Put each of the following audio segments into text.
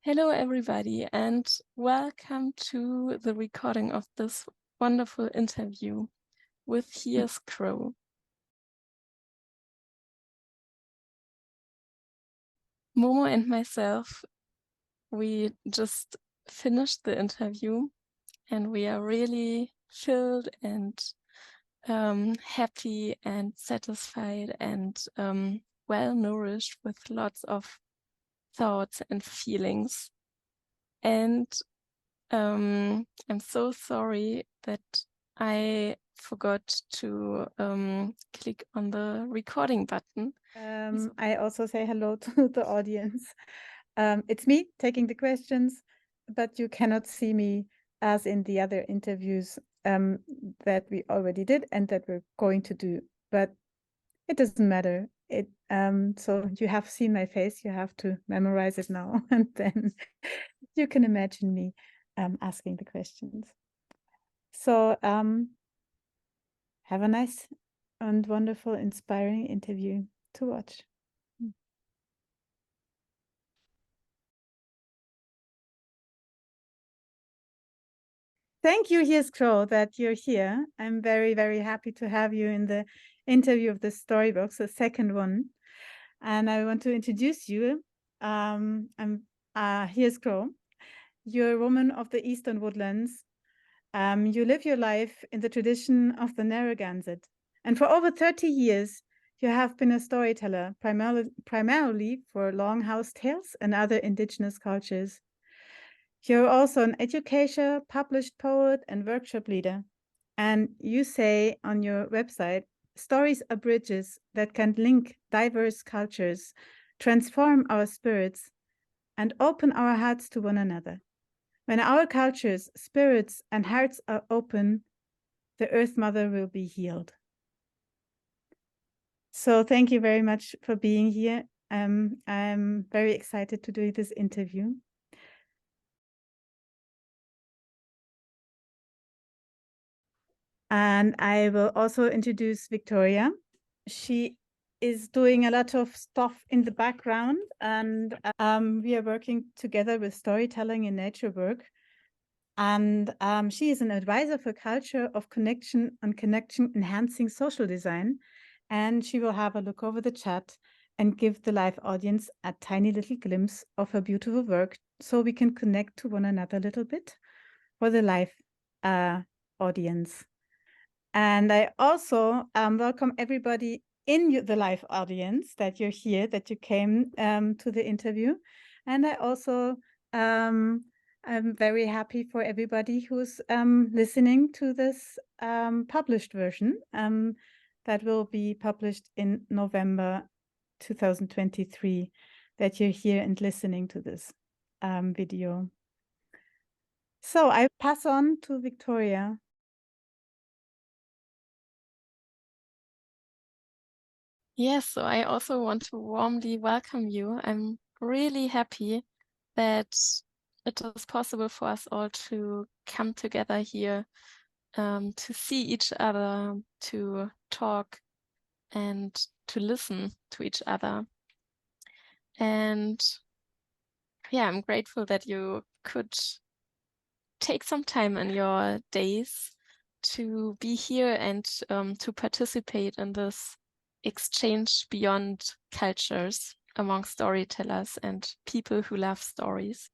Hello, everybody, and welcome to the recording of this wonderful interview with Here's Crow. Momo and myself, we just finished the interview and we are really filled and happy and satisfied and well nourished with lots of thoughts and feelings. And I'm so sorry that I forgot to click on the recording button. I also say hello to the audience. It's me taking the questions, but you cannot see me as in the other interviews that we already did and that we're going to do. But it doesn't matter. So you have seen my face. You have to memorize it now, and then you can imagine me asking the questions. So have a nice and wonderful, inspiring interview to watch. Thank you, Here's Crow, that you're here. I'm very, very happy to have you in the interview of the storybooks, the second one. And I want to introduce you. I'm Here's Crow. You're a woman of the Eastern Woodlands. You live your life in the tradition of the Narragansett. And for over 30 years, you have been a storyteller, primarily for Longhouse tales and other indigenous cultures. You're also an educator, published poet, and workshop leader. And you say on your website, stories are bridges that can link diverse cultures, transform our spirits, and open our hearts to one another. When our cultures, spirits, and hearts are open, the Earth Mother will be healed. So thank you very much for being here. I'm very excited to do this interview. And I will also introduce Victoria. She is doing a lot of stuff in the background, and we are working together with storytelling in nature work. And she is an advisor for culture of connection and connection enhancing social design. And she will have a look over the chat and give the live audience a tiny little glimpse of her beautiful work so we can connect to one another a little bit for the live audience. And I also welcome everybody in the live audience that you're here, that you came to the interview. And I also I'm very happy for everybody who's listening to this published version that will be published in November 2023, that you're here and listening to this video. So I pass on to Victoria. Yes, so I also want to warmly welcome you. I'm really happy that it is possible for us all to come together here, to see each other, to talk and to listen to each other. And yeah, I'm grateful that you could take some time in your days to be here and to participate in this exchange beyond cultures among storytellers and people who love stories.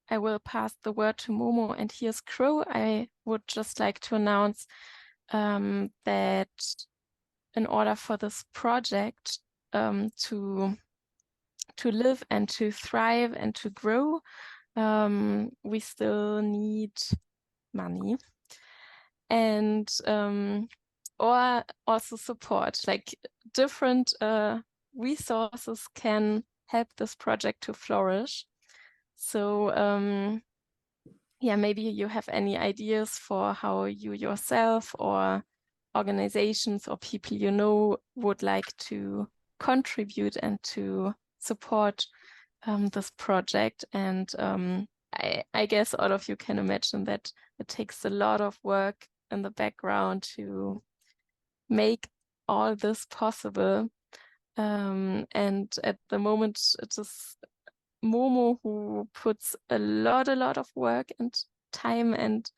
I will pass the word to Momo, and Here's Crow. I would just like to announce that in order for this project to live and to thrive and to grow, we still need money and or also support. Like different resources can help this project to flourish. So yeah, maybe you have any ideas for how you yourself or organizations or people you know would like to contribute and to support this project. And I guess all of you can imagine that it takes a lot of work in the background to make all this possible. And at the moment, it is Momo, who puts a lot of work and time and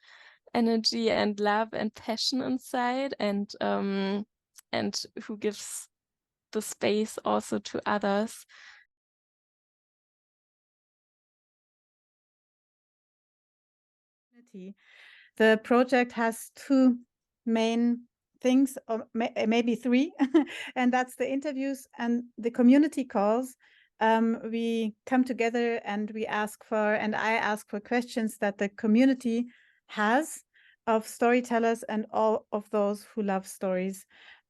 energy and love and passion inside, and who gives the space also to others. The project has two main things, or maybe three, and that's the interviews and the community calls. We come together and we ask for, and I ask for questions that the community has of storytellers and all of those who love stories.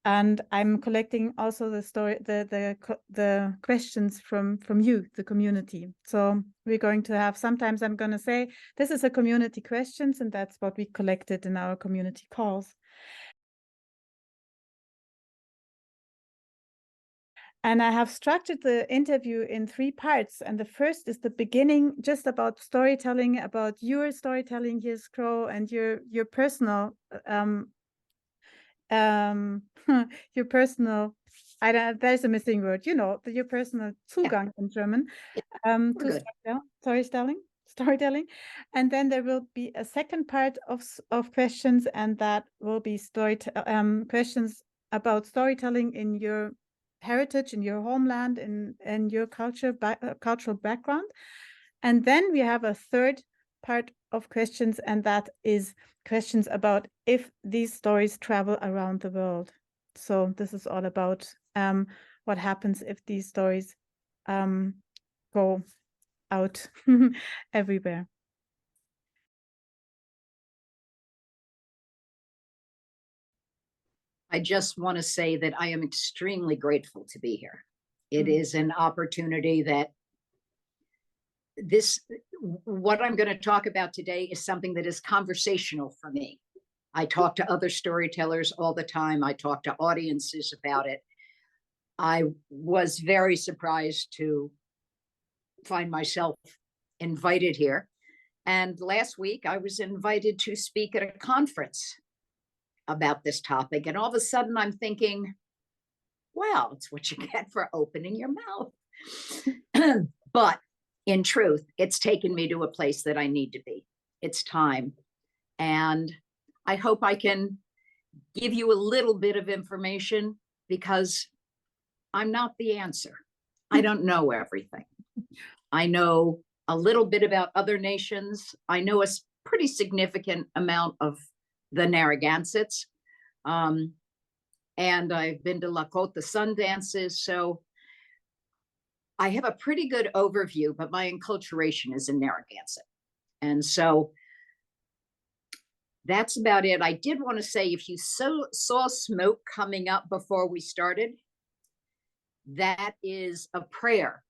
And I'm collecting also the questions from you, the community. So we're going to have, sometimes I'm going to say, this is a community questions, and that's what we collected in our community calls. And I have structured the interview in 3 parts. And the first is the beginning, just about storytelling, about your storytelling, Here's Crow, and your personal your personal, I don't, there's a missing word, you know, your personal Zugang in German, to storytelling. And then there will be a second part of questions, and that will be questions about storytelling in your heritage, in your homeland, in your cultural background. And then we have a third part of questions, and that is questions about if these stories travel around the world. So this is all about what happens if these stories go out everywhere. I just want to say that I am extremely grateful to be here. It is an opportunity that what I'm going to talk about today is something that is conversational for me. I talk to other storytellers all the time. I talk to audiences about it. I was very surprised to find myself invited here. And last week I was invited to speak at a conference about this topic. And all of a sudden I'm thinking, well, it's what you get for opening your mouth. But in truth, it's taken me to a place that I need to be. It's time. And I hope I can give you a little bit of information, because I'm not the answer. I don't know everything. I know a little bit about other nations. I know a pretty significant amount of the Narragansetts. And I've been to Lakota sun dances. So I have a pretty good overview, but my enculturation is in Narragansett. And so that's about it. I did want to say, if you saw smoke coming up before we started, that is a prayer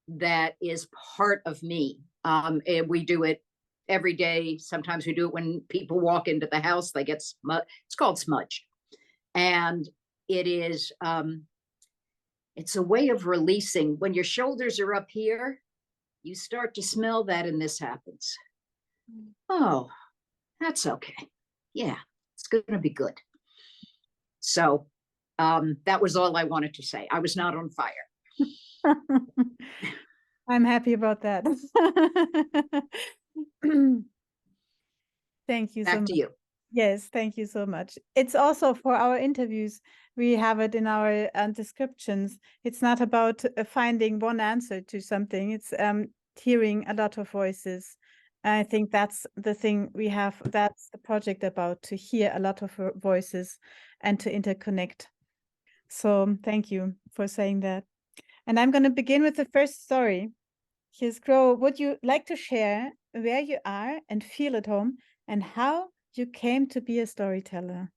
that is part of me. And we do it every day. Sometimes we do it when people walk into the house, they get it's called smudged. And it is, it's a way of releasing. When your shoulders are up here, you start to smell that, and this happens. Oh, that's okay. Yeah, it's going to be good. So that was all I wanted to say. I was not on fire. I'm happy about that. Thank you so much. Back to you. Yes, thank you so much. It's also for our interviews. We have it in our descriptions. It's not about finding one answer to something. It's hearing a lot of voices. I think that's the thing we have. That's the project about, to hear a lot of voices and to interconnect. So thank you for saying that. And I'm going to begin with the first story. Here's Crow. Would you like to share where you are and feel at home, and how you came to be a storyteller?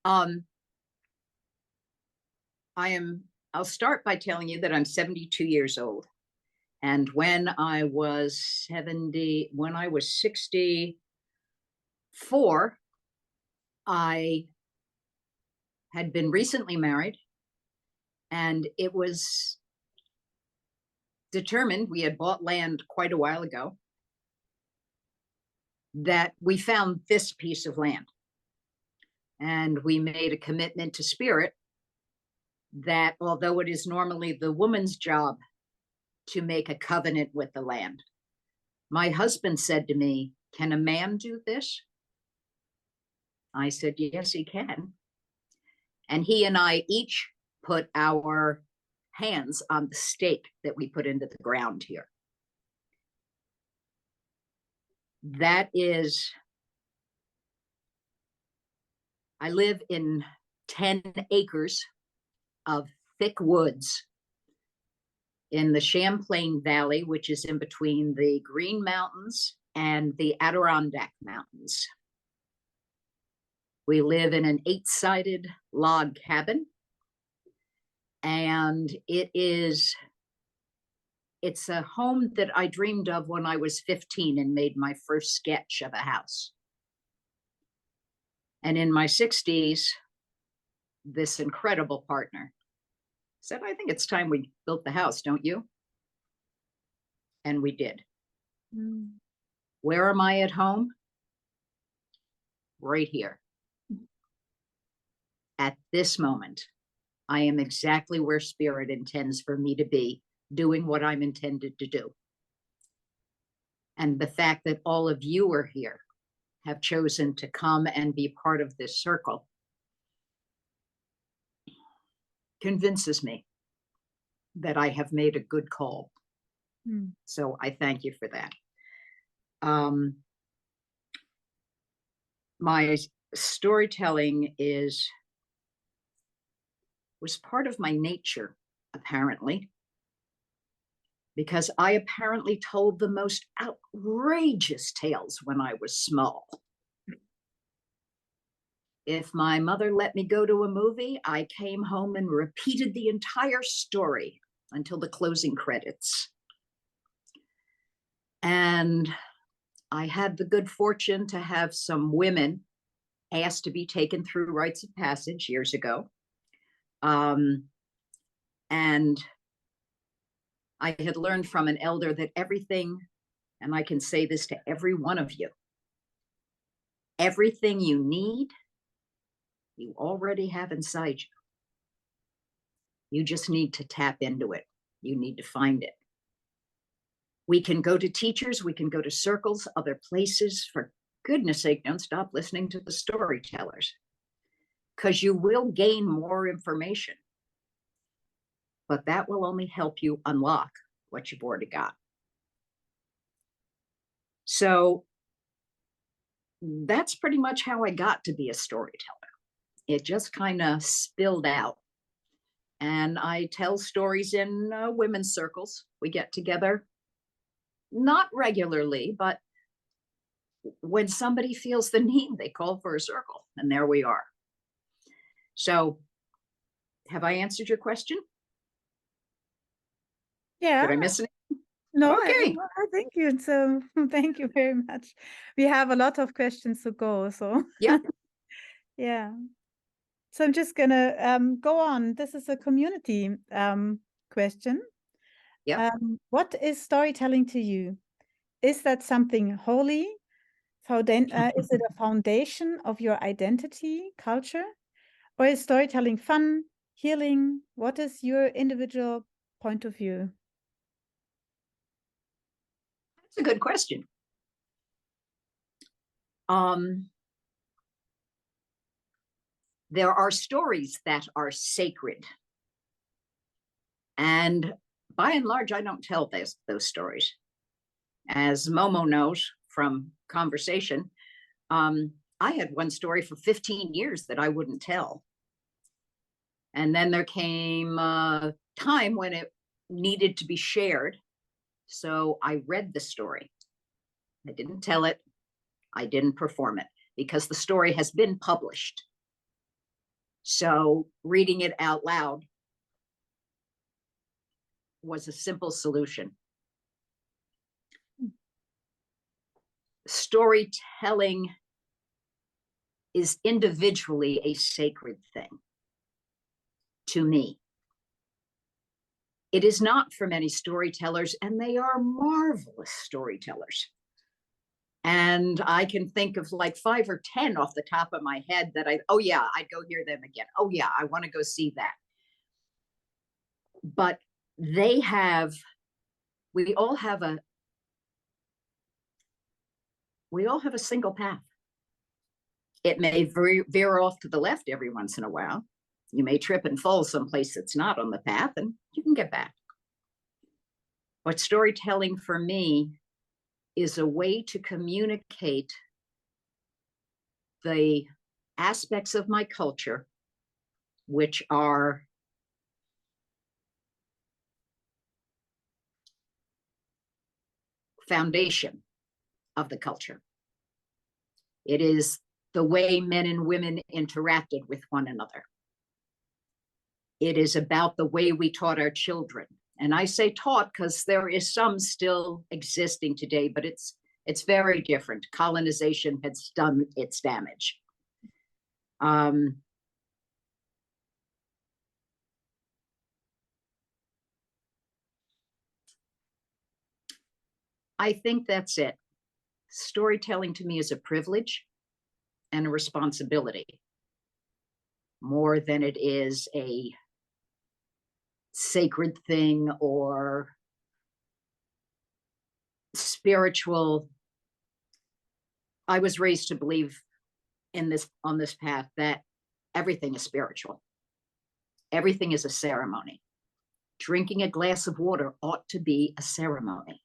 I'll start by telling you that I'm 72 years old. And when I was 64, I had been recently married, and it was determined, we had bought land quite a while ago, that we found this piece of land. And we made a commitment to Spirit that although it is normally the woman's job to make a covenant with the land, my husband said to me, "Can a man do this?" I said, "Yes, he can." And he and I each put our hands on the stake that we put into the ground here. That is, I live in 10 acres of thick woods in the Champlain Valley, which is in between the Green Mountains and the Adirondack Mountains. We live in an 8-sided log cabin, and it's a home that I dreamed of when I was 15 and made my first sketch of a house. And in my 60s, this incredible partner said, "I think it's time we built the house, don't you?" And we did. Mm. Where am I at home? Right here. At this moment, I am exactly where Spirit intends for me to be, doing what I'm intended to do. And the fact that all of you are here, have chosen to come and be part of this circle, convinces me that I have made a good call. Mm. So I thank you for that. My storytelling was part of my nature, apparently, because I apparently told the most outrageous tales when I was small. If my mother let me go to a movie, I came home and repeated the entire story until the closing credits. And I had the good fortune to have some women asked to be taken through rites of passage years ago. And I had learned from an elder that everything, and I can say this to every one of you, everything you need, you already have inside you. You just need to tap into it. You need to find it. We can go to teachers, we can go to circles, other places. For goodness sake, don't stop listening to the storytellers, because you will gain more information. But that will only help you unlock what you've already got. So that's pretty much how I got to be a storyteller. It just kind of spilled out. And I tell stories in women's circles. We get together, not regularly, but when somebody feels the need, they call for a circle, and there we are. So have I answered your question? Yeah. Did I miss it? No, Okay. I thank you. So thank you very much. We have a lot of questions to go. So Yeah. yeah. So I'm just gonna go on. This is a community question. Yeah. What is storytelling to you? Is that something holy? Is it a foundation of your identity, culture? Or is storytelling fun, healing? What is your individual point of view? That's a good question. There are stories that are sacred. And by and large, I don't tell those stories. As Momo knows from conversation, I had one story for 15 years that I wouldn't tell. And then there came a time when it needed to be shared. So I read the story. I didn't tell it. I didn't perform it because the story has been published. So reading it out loud was a simple solution. Storytelling is individually a sacred thing to me. It is not for many storytellers, and they are marvelous storytellers. And I can think of like 5 or 10 off the top of my head that oh yeah, I'd go hear them again. Oh yeah, I want to go see that. but we all have a single path. It may veer off to the left every once in a while. You may trip and fall someplace that's not on the path, and you can get back. But storytelling for me is a way to communicate the aspects of my culture which are foundation of the culture. It is the way men and women interacted with one another. It is about the way we taught our children. And I say taught because there is some still existing today, but it's very different. Colonization has done its damage. I think that's it. Storytelling to me is a privilege and a responsibility more than it is a sacred thing or spiritual. I was raised to believe on this path that everything is spiritual. Everything is a ceremony. Drinking a glass of water ought to be a ceremony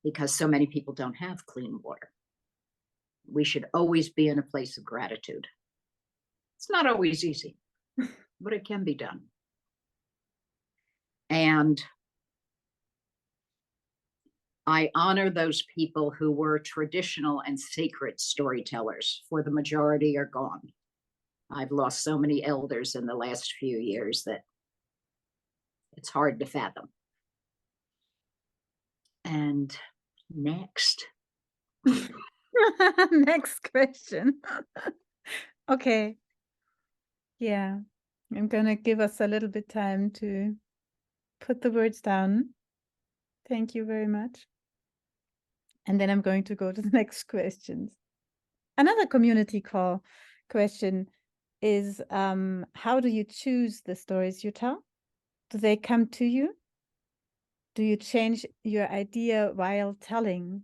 because so many people don't have clean water. We should always be in a place of gratitude. It's not always easy, but it can be done. And I honor those people who were traditional and sacred storytellers, for the majority are gone. I've lost so many elders in the last few years that it's hard to fathom. And next. Next question. Okay. Yeah, I'm gonna give us a little bit time to put the words down. Thank you very much. And then I'm going to go to the next questions. Another community call question is, how do you choose the stories you tell? Do they come to you? Do you change your idea while telling?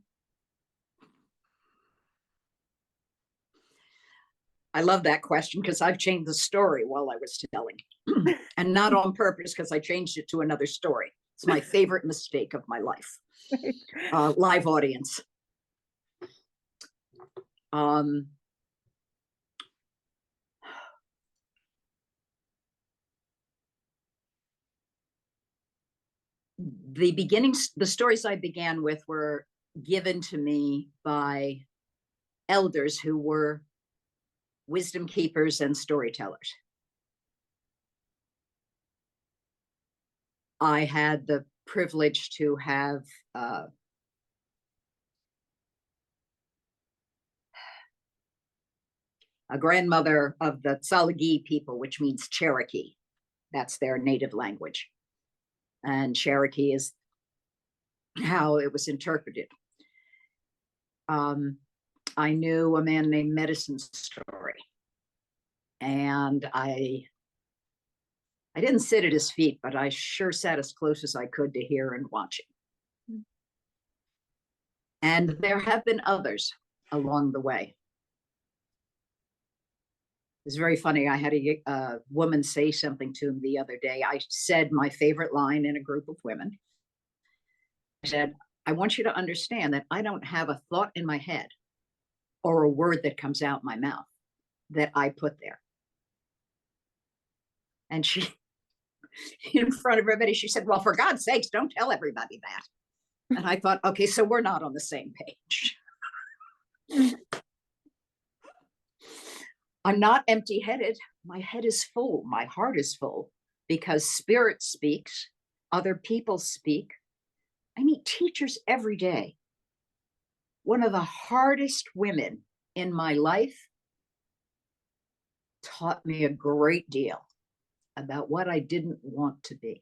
I love that question because I've changed the story while I was telling, and not on purpose because I changed it to another story. It's my favorite mistake of my life. Live audience. The stories I began with were given to me by elders who were wisdom keepers and storytellers. I had the privilege to have a grandmother of the Tsalagi people, which means Cherokee. That's their native language. And Cherokee is how it was interpreted. I knew a man named Medicine Story, and I didn't sit at his feet, but I sure sat as close as I could to hear and watch him. And there have been others along the way. It's very funny. I had a woman say something to me the other day. I said my favorite line in a group of women. I said, I want you to understand that I don't have a thought in my head or a word that comes out my mouth that I put there. And she, in front of everybody, she said, well, for God's sakes, don't tell everybody that. And I thought, okay, so we're not on the same page. I'm not empty-headed. My head is full. My heart is full because spirit speaks. Other people speak. I meet teachers every day. One of the hardest women in my life taught me a great deal about what I didn't want to be.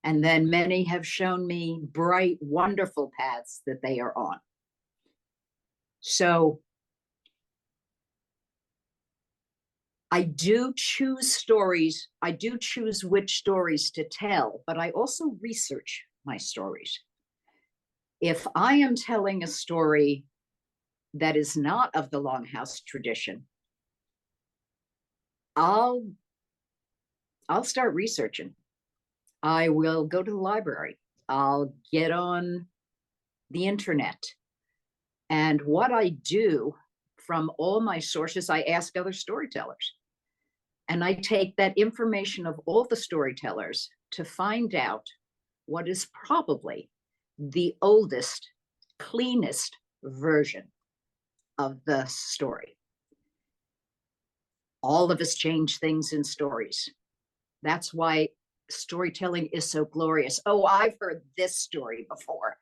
And then many have shown me bright, wonderful paths that they are on. So I do choose stories. I do choose which stories to tell, but I also research my stories. If I am telling a story that is not of the Longhouse tradition, I'll start researching. I will go to the library. I'll get on the internet. And what I do from all my sources, I ask other storytellers. And I take that information of all the storytellers to find out what is probably the oldest, cleanest version of the story. All of us change things in stories. That's why storytelling is so glorious. Oh, I've heard this story before.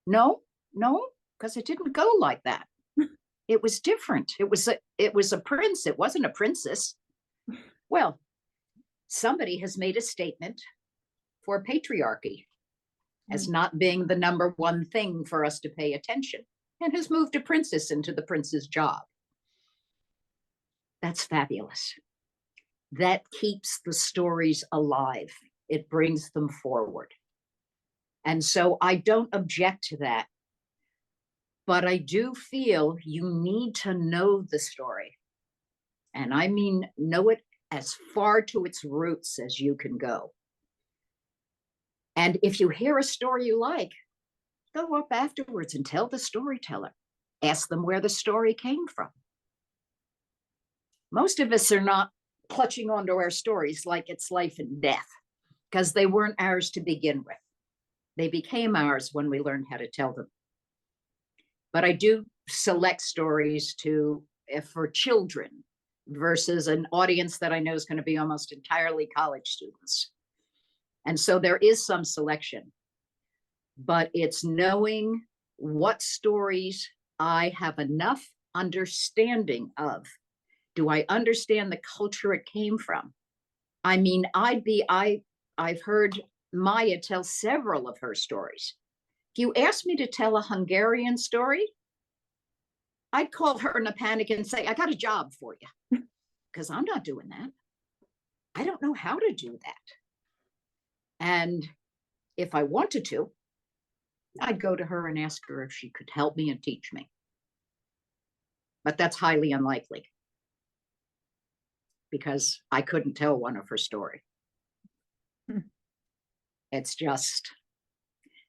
No, because it didn't go like that. It was different. It was a prince. It wasn't a princess. Well, somebody has made a statement for patriarchy as not being the number one thing for us to pay attention, and has moved a princess into the prince's job. That's fabulous. That keeps the stories alive. It brings them forward. And so I don't object to that. But I do feel you need to know the story. And I mean, know it as far to its roots as you can go. And if you hear a story you like, go up afterwards and tell the storyteller. Ask them where the story came from. Most of us are not clutching onto our stories like it's life and death, because they weren't ours to begin with. They became ours when we learned how to tell them. But I do select stories for children versus an audience that I know is going to be almost entirely college students. And so there is some selection, but it's knowing what stories I have enough understanding of. Do I understand the culture it came from? I mean, I've heard Maya tell several of her stories. If you asked me to tell a Hungarian story, I'd call her in a panic and say, I got a job for you, because I'm not doing that. I don't know how to do that. And if I wanted to, I'd go to her and ask her if she could help me and teach me. But that's highly unlikely, because I couldn't tell one of her story. It's just,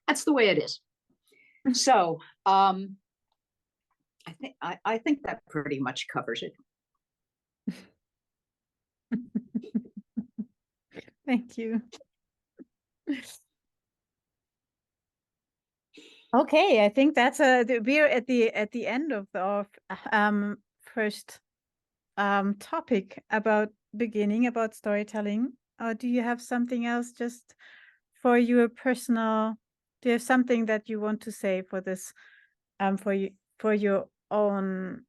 that's the way it is. So I think that pretty much covers it. Thank you. Okay, I think that's we're at the end of the first topic about storytelling. Do you have something else just for your personal? Do you have something that you want to say for this, for your own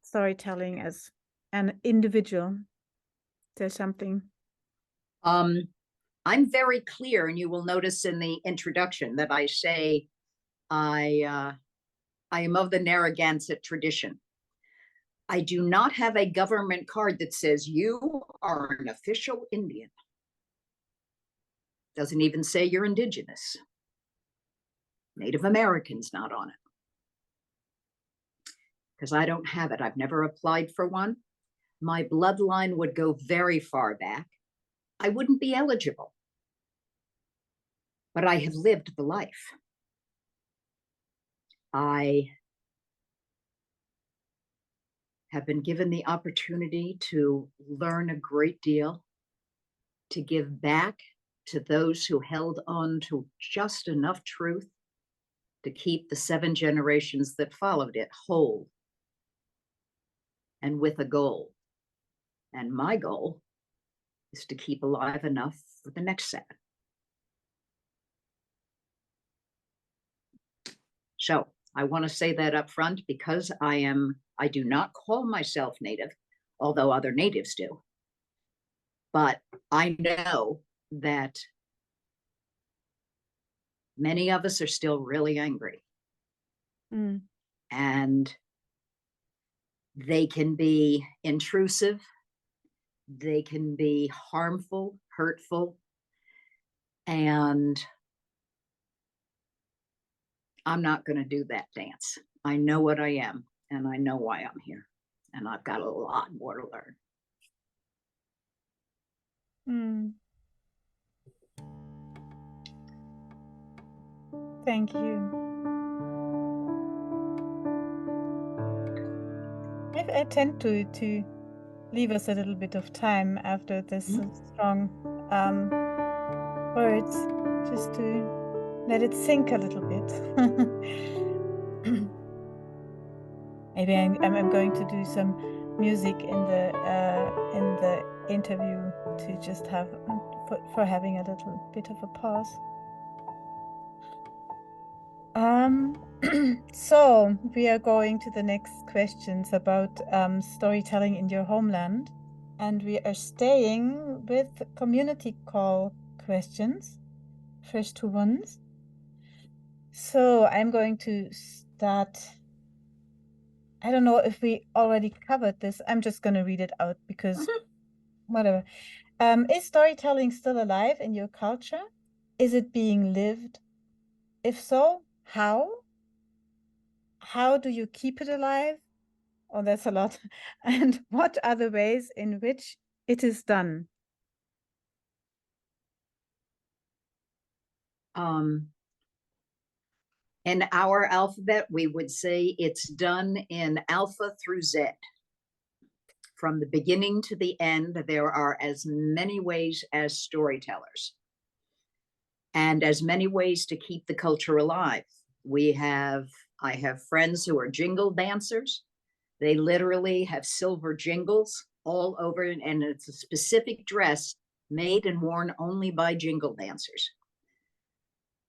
storytelling as an individual? There's something. I'm very clear, and you will notice in the introduction that I say I am of the Narragansett tradition. I do not have a government card that says you are an official Indian. Doesn't even say you're indigenous. Native American's not on it, because I don't have it. I've never applied for one. My bloodline would go very far back. I wouldn't be eligible, but I have lived the life. I have been given the opportunity to learn a great deal, to give back to those who held on to just enough truth to keep the 7 generations that followed it whole and with a goal. And my goal is to keep alive enough for the next 7. So I want to say that up front, because I do not call myself Native, although other natives do. But I know that many of us are still really angry. And They can be intrusive. They can be harmful, hurtful, and I'm not going to do that dance. I know what I am, and I know why I'm here, and I've got a lot more to learn. Thank you. I tend to leave us a little bit of time after this strong words, just to let it sink a little bit. Maybe I'm going to do some music in the interview to just have for having a little bit of a pause. So we are going to the next questions about storytelling in your homeland, and we are staying with community call questions, first two ones. So I'm going to start. I don't know if we already covered this. I'm just going to read it out because whatever. Is storytelling still alive in your culture? Is it being lived? If so, how? How do you keep it alive? Oh, that's a lot. And what are the ways in which it is done? In our alphabet, we would say it's done in Alpha through Z. From the beginning to the end, there are as many ways as storytellers and as many ways to keep the culture alive. I have friends who are jingle dancers. They literally have silver jingles all over, and it's a specific dress made and worn only by jingle dancers.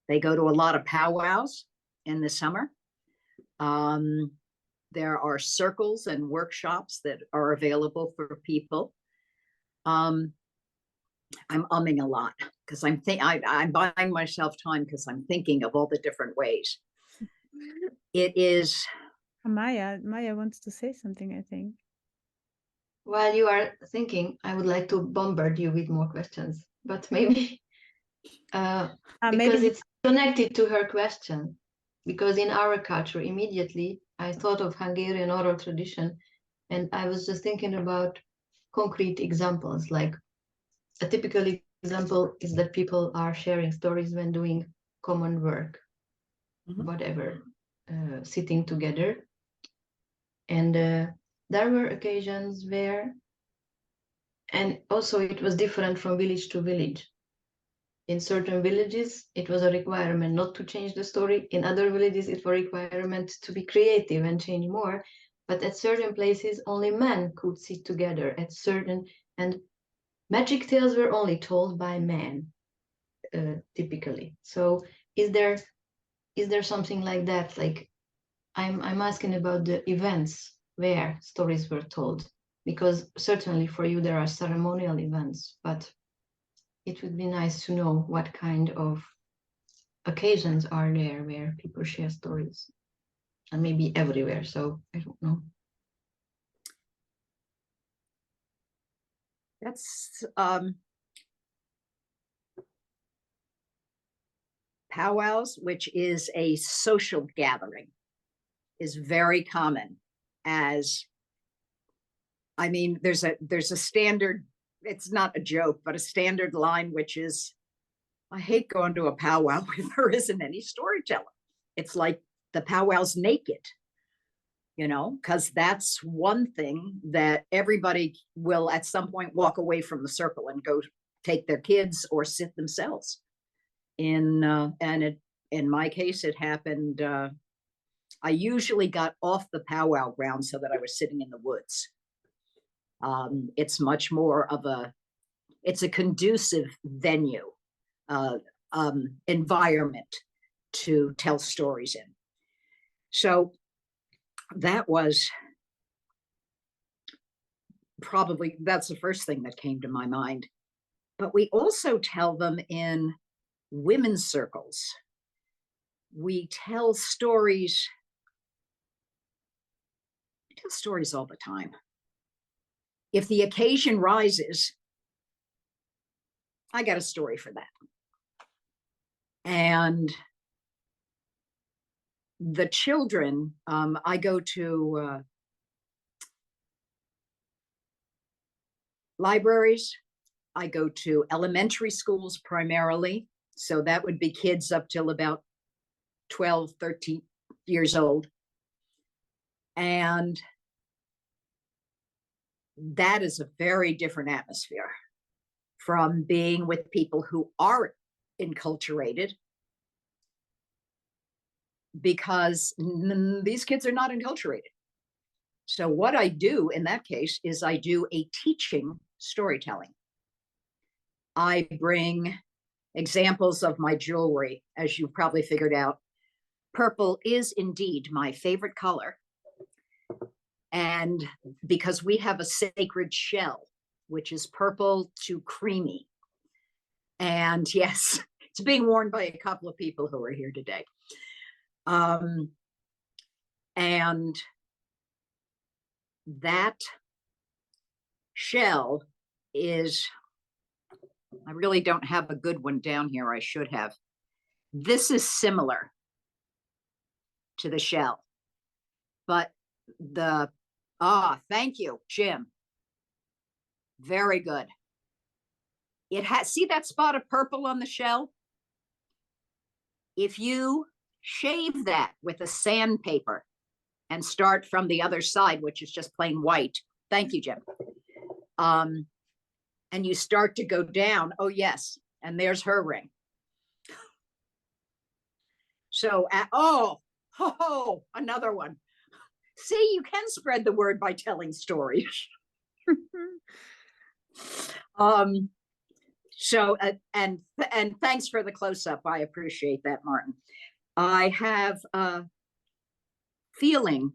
They go to a lot of powwows in the summer. There are circles and workshops that are available for people. I'm umming a lot because I'm buying myself time because I'm thinking of all the different ways. It is. Maya wants to say something, I think. While you are thinking, I would like to bombard you with more questions, but maybe because it's connected to her question. Because in our culture, immediately I thought of Hungarian oral tradition, and I was just thinking about concrete examples. Like a typical example is that people are sharing stories when doing common work, whatever, sitting together. And there were occasions where, and also it was different from village to village. In certain villages, it was a requirement not to change the story. In other villages, it was a requirement to be creative and change more. But at certain places, only men could sit together at certain, and magic tales were only told by men, typically. So is there something like that? Like I'm asking about the events where stories were told, because certainly for you there are ceremonial events, but it would be nice to know what kind of occasions are there where people share stories, and maybe everywhere. So I don't know. That's powwows, which is a social gathering, is very common. As I mean, there's a standard, it's not a joke, but a standard line, which is, I hate going to a powwow where there isn't any storyteller. It's like the powwow's naked, because that's one thing that everybody will at some point walk away from the circle and go take their kids or sit themselves. In my case, it happened. I usually got off the powwow ground so that I was sitting in the woods. It's much more of it's a conducive venue, environment to tell stories in. So that was that's the first thing that came to my mind. But we also tell them in women's circles. We tell stories I tell stories all the time. If the occasion rises, I got a story for that. And the children, I go to libraries. I go to elementary schools primarily. So that would be kids up till about 12, 13 years old. And that is a very different atmosphere from being with people who are enculturated, because these kids are not enculturated. So what I do in that case is I do a teaching storytelling. I bring examples of my jewelry. As you probably figured out, purple is indeed my favorite color. And because we have a sacred shell, which is purple to creamy. And yes, it's being worn by a couple of people who are here today. And that shell is, I really don't have a good one down here. I should have. This is similar to the shell, but thank you, Jim. Very good. It has, see that spot of purple on the shell? If you shave that with a sandpaper and start from the other side, which is just plain white. Thank you, Jim. And you start to go down. Oh, yes. And there's her ring. So, another one. See, you can spread the word by telling stories. So, and thanks for the close-up. I appreciate that, Martin. I have a feeling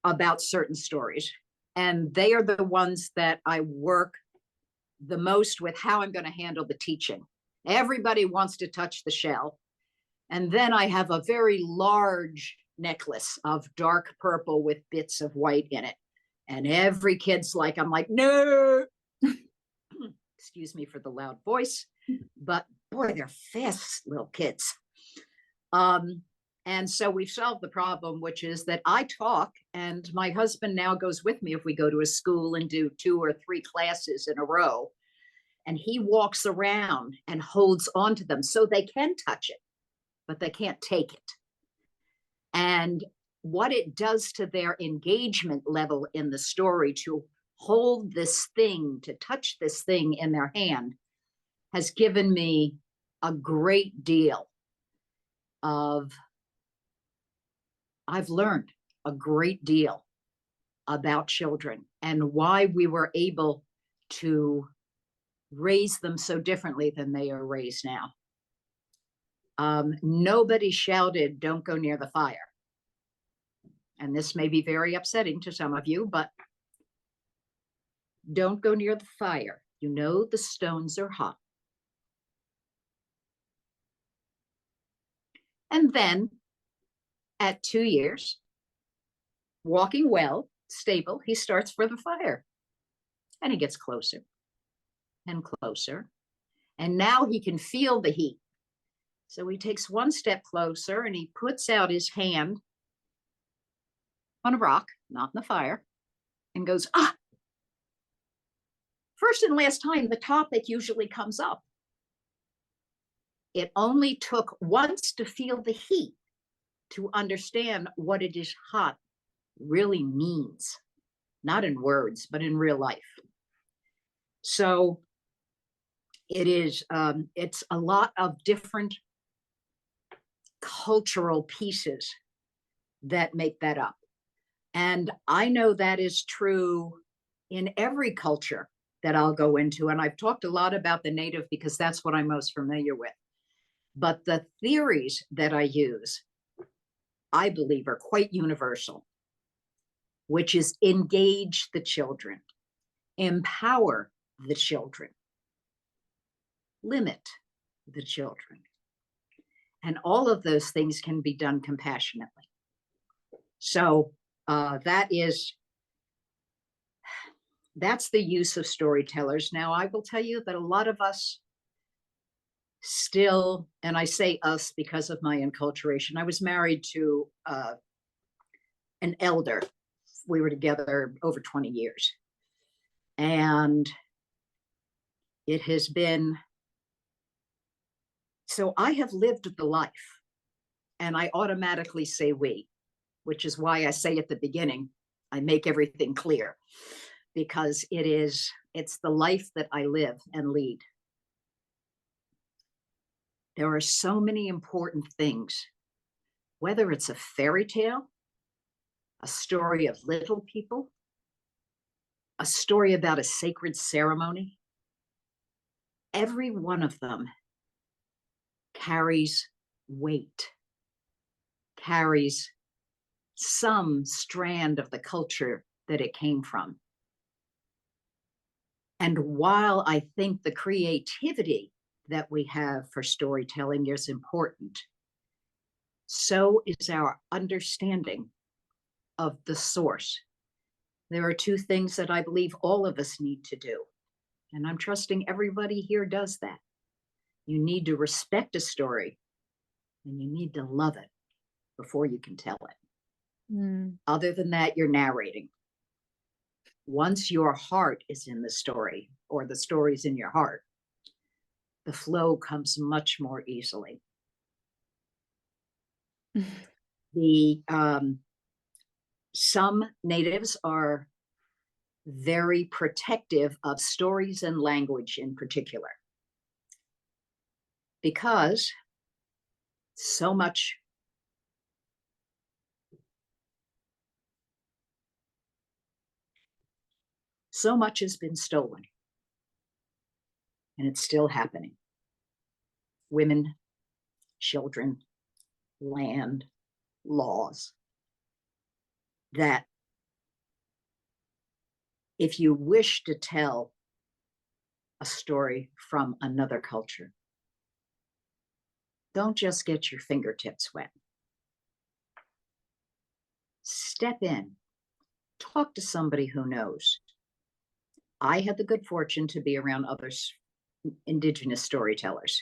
about certain stories, and they are the ones that I work the most with how I'm going to handle the teaching. Everybody wants to touch the shell. And then I have a very large necklace of dark purple with bits of white in it. And every kid's like, I'm like, no. Excuse me for the loud voice, but boy, they're fast little kids. And so we've solved the problem, which is that I talk, and my husband now goes with me if we go to a school and do 2 or 3 classes in a row. And he walks around and holds onto them so they can touch it, but they can't take it. And what it does to their engagement level in the story to hold this thing, to touch this thing in their hand, has given me a great deal of, I've learned a great deal about children and why we were able to raise them so differently than they are raised now. Nobody shouted, "Don't go near the fire." And this may be very upsetting to some of you, but don't go near the fire. You know the stones are hot. And then at 2 years, walking well, stable, he starts for the fire. And he gets closer and closer. And now he can feel the heat. So he takes one step closer and he puts out his hand on a rock, not in the fire, and goes, ah! First and last time, the topic usually comes up. It only took once to feel the heat to understand what it is hot really means, not in words, but in real life. So it is, it's a lot of different cultural pieces that make that up. And I know that is true in every culture that I'll go into. And I've talked a lot about the Native because that's what I'm most familiar with. But the theories that I use, I believe, are quite universal, which is engage the children, empower the children, limit the children. And all of those things can be done compassionately. So That's the use of storytellers. Now, I will tell you that a lot of us still, and I say us because of my enculturation, I was married to an elder. We were together over 20 years. And it has been, so I have lived the life, and I automatically say we, which is why I say at the beginning, I make everything clear, because it's the life that I live and lead. There are so many important things, whether it's a fairy tale, a story of little people, a story about a sacred ceremony. Every one of them carries weight, carries some strand of the culture that it came from. And while I think the creativity that we have for storytelling is important, so is our understanding of the source. There are two things that I believe all of us need to do, and I'm trusting everybody here does that. You need to respect a story, and you need to love it before you can tell it. Other than that, you're narrating. Once your heart is in the story, or the story's in your heart, the flow comes much more easily. Some natives are very protective of stories and language in particular, because so much has been stolen, and it's still happening. Women, children, land, laws. That if you wish to tell a story from another culture, don't just get your fingertips wet. Step in, talk to somebody who knows. I had the good fortune to be around other Indigenous storytellers,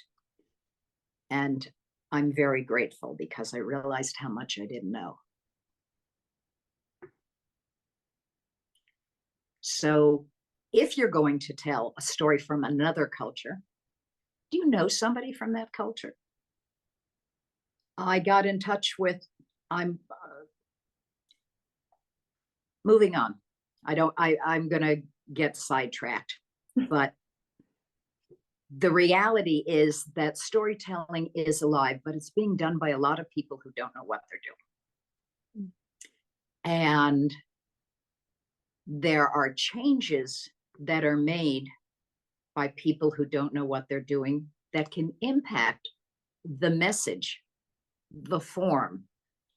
and I'm very grateful because I realized how much I didn't know. So if you're going to tell a story from another culture, do you know somebody from that culture? I got in touch with, I'm moving on. I'm gonna get sidetracked, but the reality is that storytelling is alive, but it's being done by a lot of people who don't know what they're doing. And there are changes that are made by people who don't know what they're doing that can impact the message, the form,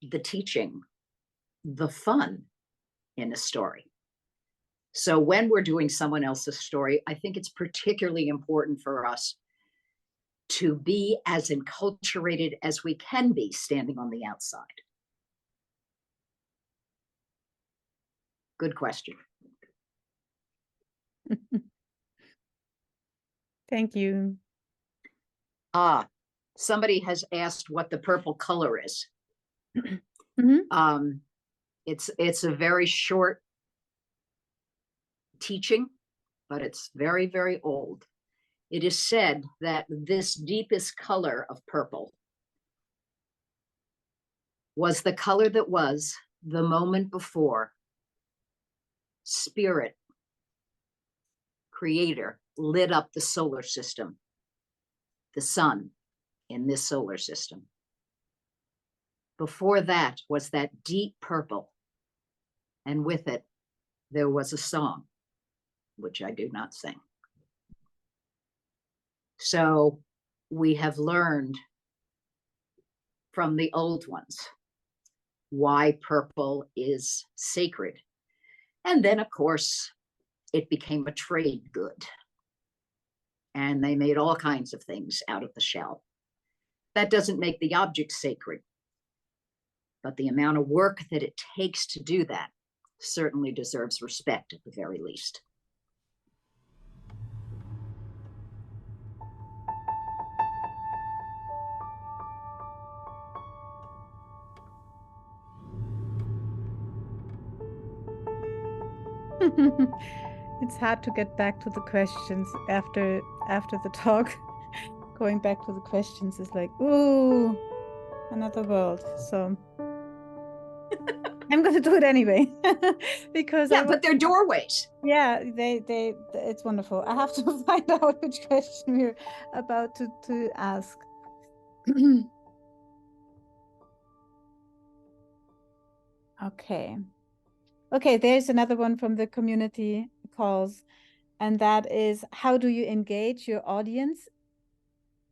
the teaching, the fun in a story. So when we're doing someone else's story, I think it's particularly important for us to be as enculturated as we can be standing on the outside. Good question. Thank you. Somebody has asked what the purple color is. It's a very short teaching, but it's very, very old. It is said that this deepest color of purple was the color that was the moment before Spirit, Creator, lit up the solar system, the sun in this solar system. Before that was that deep purple, and with it, there was a song, which I do not sing. So we have learned from the old ones why purple is sacred. And then, of course, it became a trade good. And they made all kinds of things out of the shell. That doesn't make the object sacred. but the amount of work that it takes to do that certainly deserves respect at the very least. It's hard to get back to the questions after the talk. Going back to the questions is like, ooh, another world. So I'm going to do it anyway because but they're doorways. Yeah, it's wonderful. I have to find out which question we're about to ask. Okay, there's another one from the community calls, and that is, how do you engage your audience?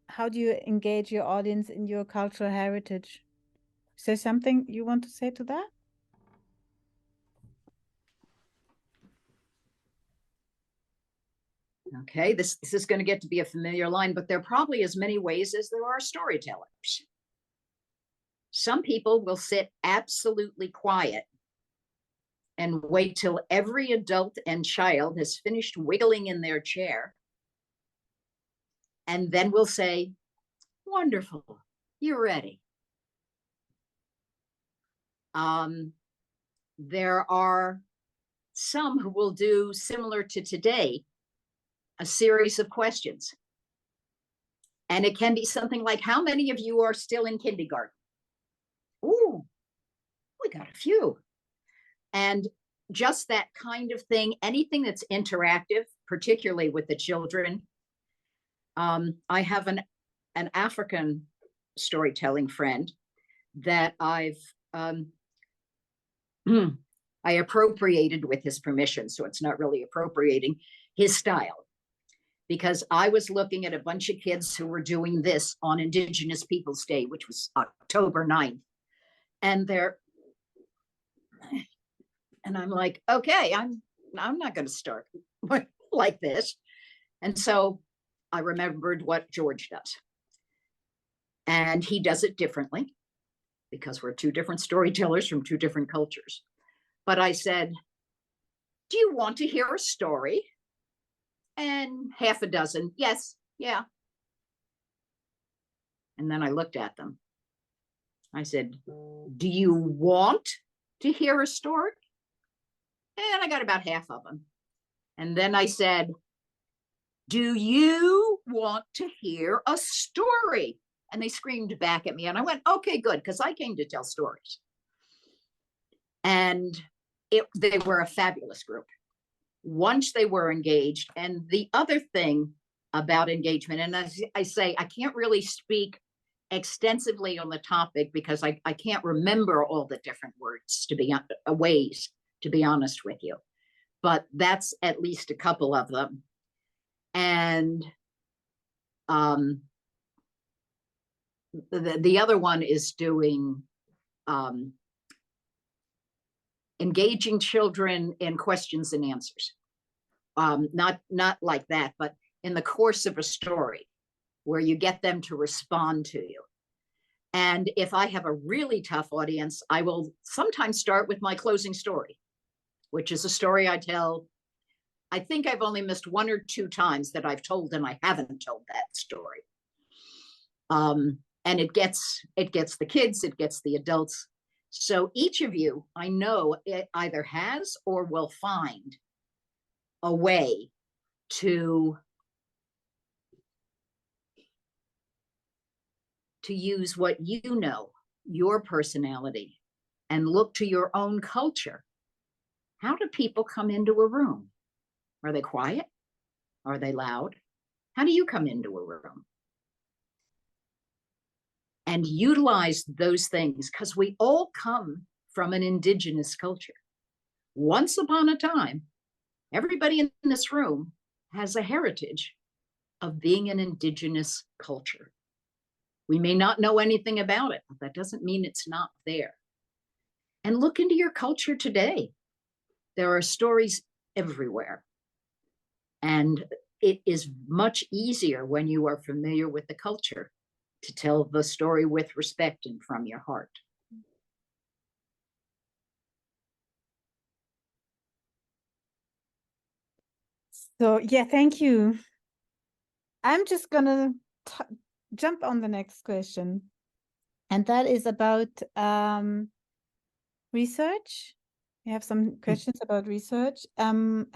How do you engage your audience in your cultural heritage? Is there something you want to say to that? Okay, this is going to get to be a familiar line, but there are probably as many ways as there are storytellers. Some people will sit absolutely quiet and wait till every adult and child has finished wiggling in their chair. And then we'll say, wonderful, you're ready. There are some who will do similar to today, a series of questions. And it can be something like, how many of you are still in kindergarten? Ooh, we got a few. And just that kind of thing, anything that's interactive, particularly with the children. I have an African storytelling friend that I appropriated with his permission, so it's not really appropriating his style, because I was looking at a bunch of kids who were doing this on Indigenous Peoples Day, which was October 9th. And I'm like, okay, I'm not going to start like this. And so I remembered what George does. And he does it differently because we're two different storytellers from two different cultures. But I said, do you want to hear a story? And half a dozen, yes, yeah. And then I looked at them. I said, do you want to hear a story? And I got about half of them. And then I said, do you want to hear a story? And they screamed back at me. And I went, okay, good, because I came to tell stories. And they were a fabulous group once they were engaged. And the other thing about engagement, and as I say, I can't really speak extensively on the topic because I can't remember all the different ways, to be honest with you. But that's at least a couple of them. And the other one is doing engaging children in questions and answers. Not like that, but in the course of a story where you get them to respond to you. And if I have a really tough audience, I will sometimes start with my closing story, which is a story I tell. I think I've only missed 1 or 2 times that I've told and I haven't told that story. And it gets the kids, it gets the adults. So each of you, I know, it either has or will find a way to use what you know, your personality, and look to your own culture. How do people come into a room? Are they quiet? Are they loud? How do you come into a room? And utilize those things, because we all come from an indigenous culture. Once upon a time, everybody in this room has a heritage of being an indigenous culture. We may not know anything about it, but that doesn't mean it's not there. And look into your culture today. There are stories everywhere. And it is much easier when you are familiar with the culture to tell the story with respect and from your heart. So yeah, thank you. I'm just gonna jump on the next question, and that is about research. We have some questions about research. And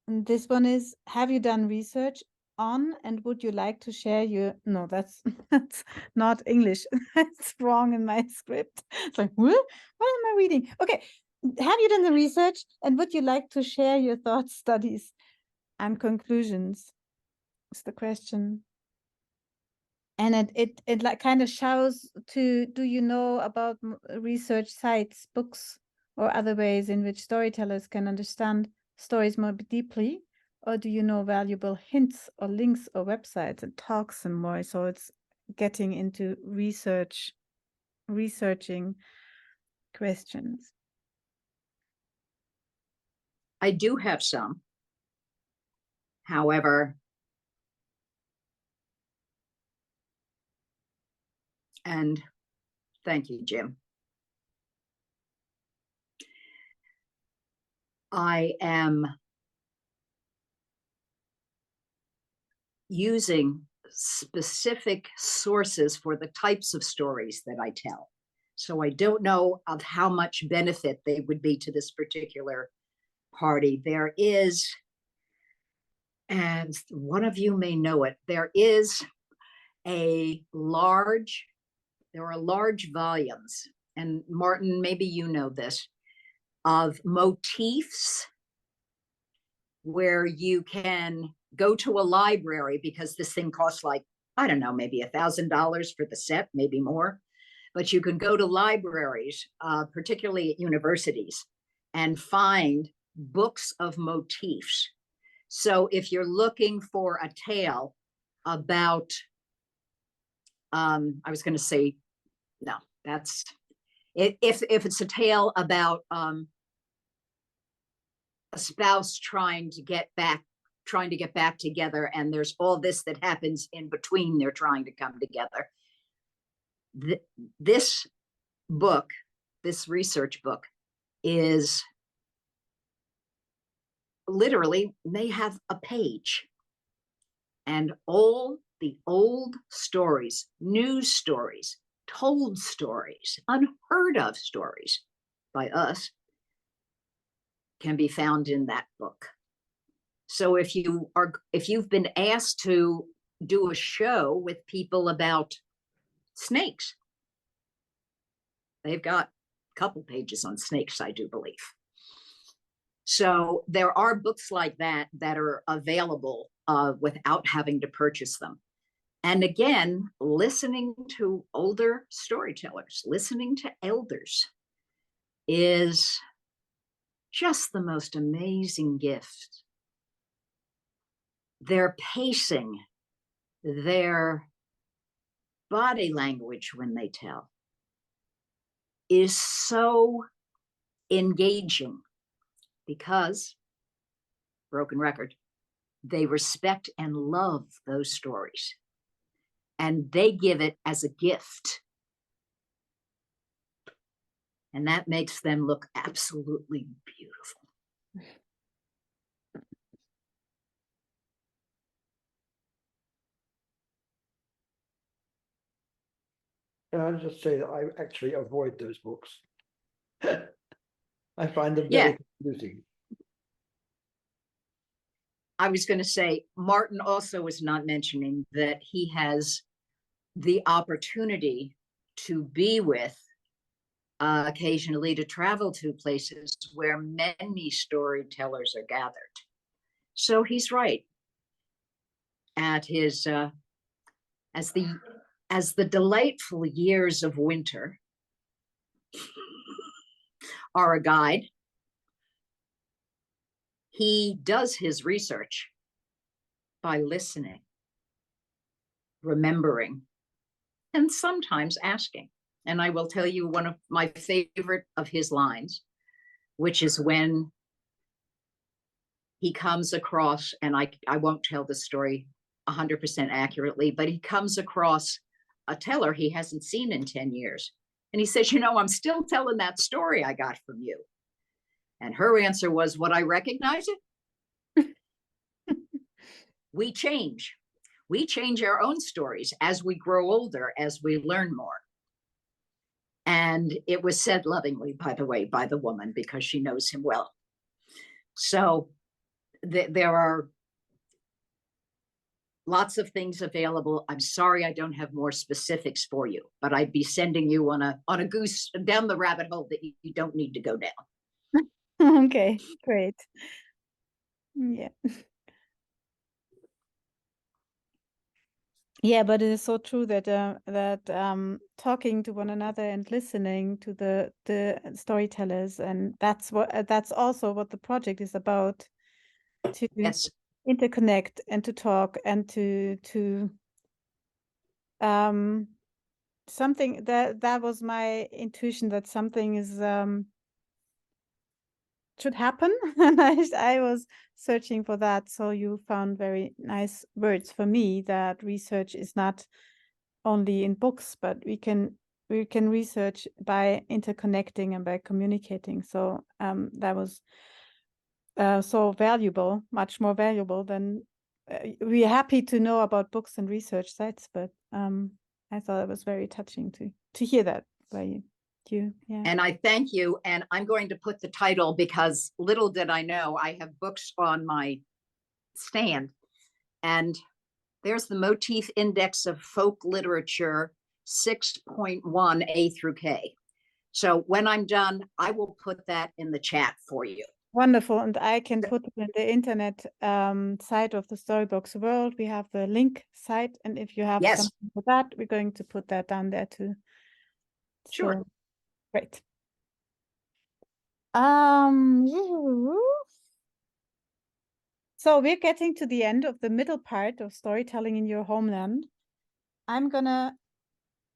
this one is, have you done research on, and would you like to share your, no, that's not English. That's wrong in my script. It's like, what am I reading? Okay, have you done the research, and would you like to share your thoughts, studies, and conclusions? Is the question. And it like kind of shows to, do you know about research sites, books, or other ways in which storytellers can understand stories more deeply? Or do you know valuable hints or links or websites and talks and more? So it's getting into researching questions. I do have some. However, and thank you, Jim. I am using specific sources for the types of stories that I tell. So I don't know of how much benefit they would be to this particular party. There is, and one of you may know it, there are large volumes, and Martin, maybe you know this, of motifs where you can go to a library, because this thing costs like, I don't know, maybe $1,000 for the set, maybe more. But you can go to libraries, particularly at universities, and find books of motifs. So if you're looking for a tale about, I was going to say, no, that's, if it's a tale about a spouse trying to get back together, and there's all this that happens in between they're trying to come together. This book, this research book, is literally, may have a page, and all the old stories, news stories, told stories, unheard of stories by us can be found in that book. So if you've been asked to do a show with people about snakes, they've got a couple pages on snakes, I do believe. So there are books like that that are available without having to purchase them. And again, listening to older storytellers, listening to elders is just the most amazing gift. Their pacing, their body language when they tell is so engaging, because, broken record, they respect and love those stories, and they give it as a gift. And that makes them look absolutely beautiful. And I'll just say that I actually avoid those books. I find them Yeah. very confusing. I was going to say, Martin also was not mentioning that he has the opportunity to be with, occasionally to travel to places where many storytellers are gathered. So he's right. At his, as the delightful years of winter are a guide, he does his research by listening, remembering, and sometimes asking. And I will tell you one of my favorite of his lines, which is when he comes across, and I won't tell the story 100% accurately, but he comes across a teller he hasn't seen in 10 years. And he says, I'm still telling that story I got from you. And her answer was, would I recognize it? We change. We change our own stories as we grow older, as we learn more. And it was said lovingly, by the way, by the woman, because she knows him well. So there are lots of things available. I'm sorry I don't have more specifics for you, but I'd be sending you on a goose down the rabbit hole that you don't need to go down. Okay, great. Yeah. Yeah, but it is so true that talking to one another and listening to the storytellers, and that's also what the project is about, to Yes. interconnect and to talk and to something that was my intuition, that something is should happen, and I was searching for that. So you found very nice words for me, that research is not only in books, but we can research by interconnecting and by communicating. So that was so valuable, much more valuable than we're happy to know about books and research sites, but I thought it was very touching to hear that by you. Yeah. And I thank you. And I'm going to put the title, because little did I know, I have books on my stand, and there's the Motif Index of Folk Literature 6.1 A through K. So when I'm done, I will put that in the chat for you. Wonderful. And I can put it in the internet site of the Storybox World. We have the link site. And if you have something for that, we're going to put that down there too. Sure. So, great. So we're getting to the end of the middle part of storytelling in your homeland. I'm gonna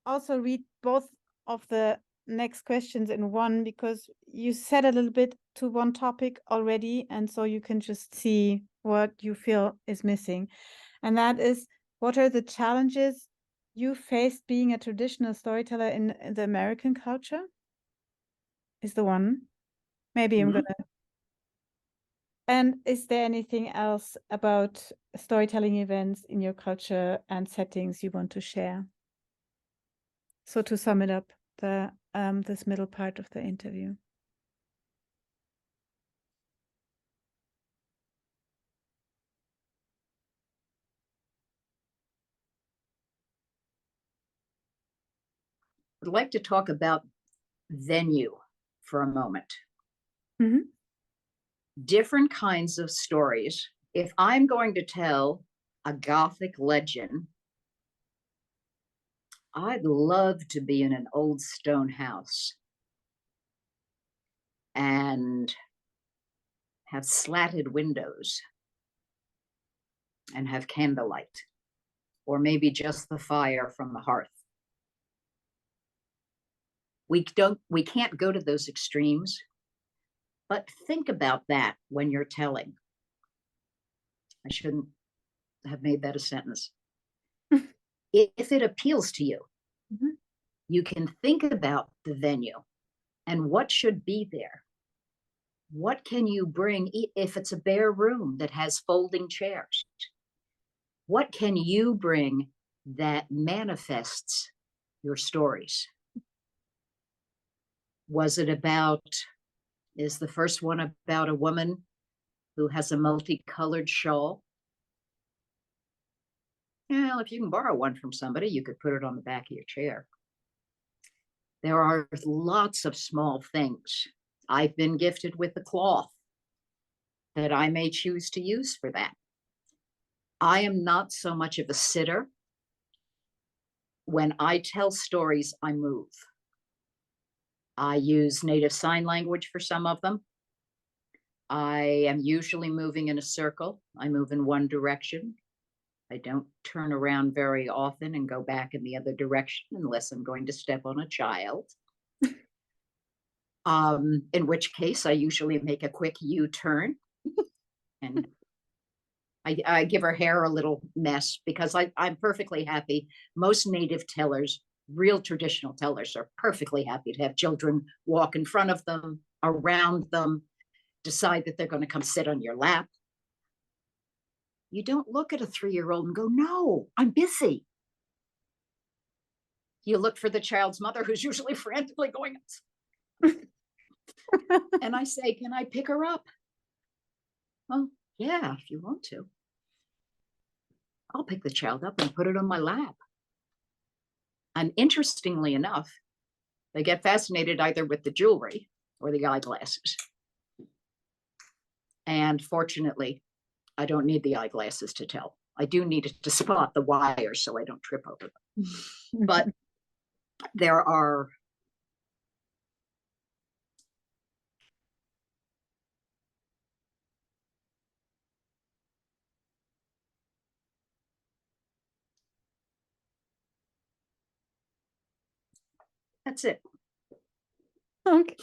also read both of the next questions in one, because you said a little bit to one topic already, and so you can just see what you feel is missing. And that is, what are the challenges you faced being a traditional storyteller in the American culture? Is the one. Maybe I'm gonna. And is there anything else about storytelling events in your culture and settings you want to share? So to sum it up, this middle part of the interview. I'd like to talk about venue for a moment. Mm-hmm. Different kinds of stories. If I'm going to tell a Gothic legend, I'd love to be in an old stone house and have slatted windows and have candlelight, or maybe just the fire from the hearth. We can't go to those extremes, but think about that when you're telling. I shouldn't have made that a sentence. If it appeals to you, you can think about the venue and what should be there. What can you bring if it's a bare room that has folding chairs? What can you bring that manifests your stories? Was it about, is the first one about a woman who has a multicolored shawl? Well, if you can borrow one from somebody, you could put it on the back of your chair. There are lots of small things. I've been gifted with a cloth that I may choose to use for that. I am not so much of a sitter. When I tell stories, I move. I use native sign language for some of them. I am usually moving in a circle. I move in one direction. I don't turn around very often and go back in the other direction unless I'm going to step on a child. In which case I usually make a quick U-turn and I give her hair a little mess, because I'm perfectly happy. Most native tellers, real traditional tellers, are perfectly happy to have children walk in front of them, around them. decide that they're going to come sit on your lap. You don't look at a 3-year-old and go, no, I'm busy. You look for the child's mother, who's usually frantically going, and I say, can I pick her up? Well, yeah, if you want to. I'll pick the child up and put it on my lap. And interestingly enough, they get fascinated either with the jewelry or the eyeglasses. And fortunately, I don't need the eyeglasses to tell. I do need it to spot the wires so I don't trip over them. But there are that's it. Okay.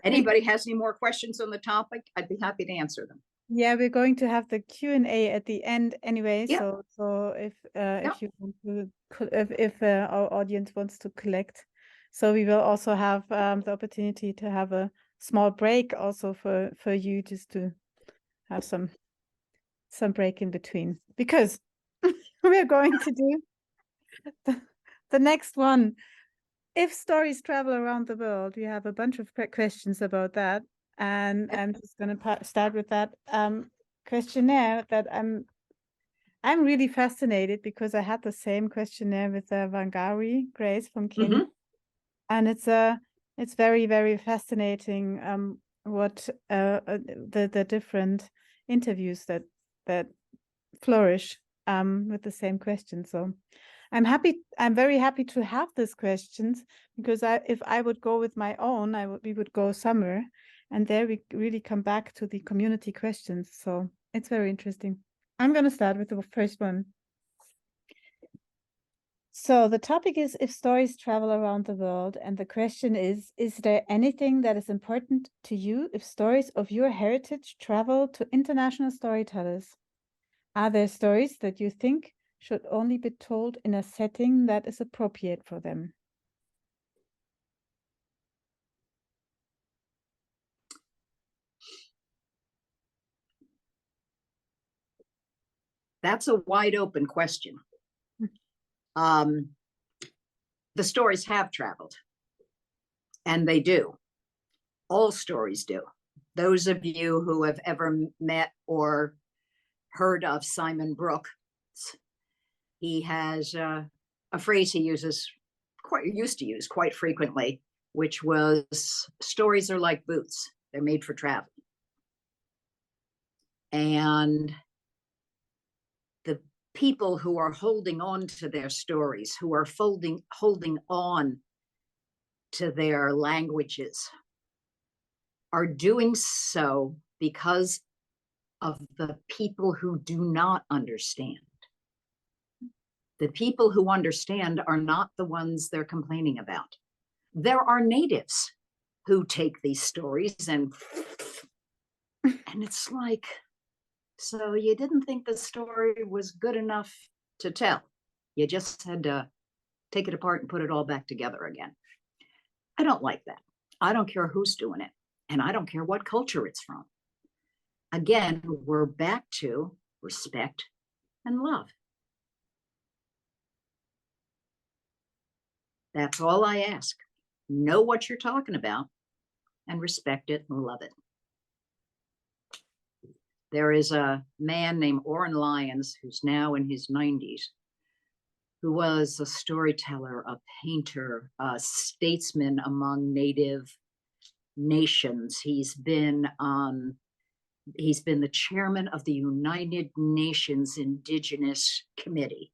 Anybody has any more questions on the topic? I'd be happy to answer them. Yeah, we're going to have the Q&A at the end anyway. Yeah. So if you want to, if our audience wants to collect, so we will also have the opportunity to have a small break also for you, just to have some break in between, because we're going to do the next one. If stories travel around the world, we have a bunch of questions about that. And I'm just going to start with that questionnaire that I'm really fascinated, because I had the same questionnaire with Wangari Grace from Kenya. And it's very, very fascinating what the different interviews that flourish with the same question. So I'm very happy to have these questions, because if I would go with my own, we would go somewhere, and there we really come back to the community questions. So it's very interesting. I'm going to start with the first one. So the topic is, if stories travel around the world, and the question is there anything that is important to you if stories of your heritage travel to international storytellers? Are there stories that you think should only be told in a setting that is appropriate for them? That's a wide open question. The stories have traveled, and they do. All stories do. Those of you who have ever met or heard of Simon Brooks, he has a phrase he used to use quite frequently, which was, stories are like boots. They're made for traveling. And the people who are holding on to their stories, who are holding on to their languages, are doing so because of the people who do not understand. The people who understand are not the ones they're complaining about. There are natives who take these stories and it's like, so you didn't think the story was good enough to tell. You just had to take it apart and put it all back together again. I don't like that. I don't care who's doing it, and I don't care what culture it's from. Again, we're back to respect and love. That's all I ask. Know what you're talking about and respect it and love it. There is a man named Oren Lyons, who's now in his 90s, who was a storyteller, a painter, a statesman among Native nations. He's been the chairman of the United Nations Indigenous Committee.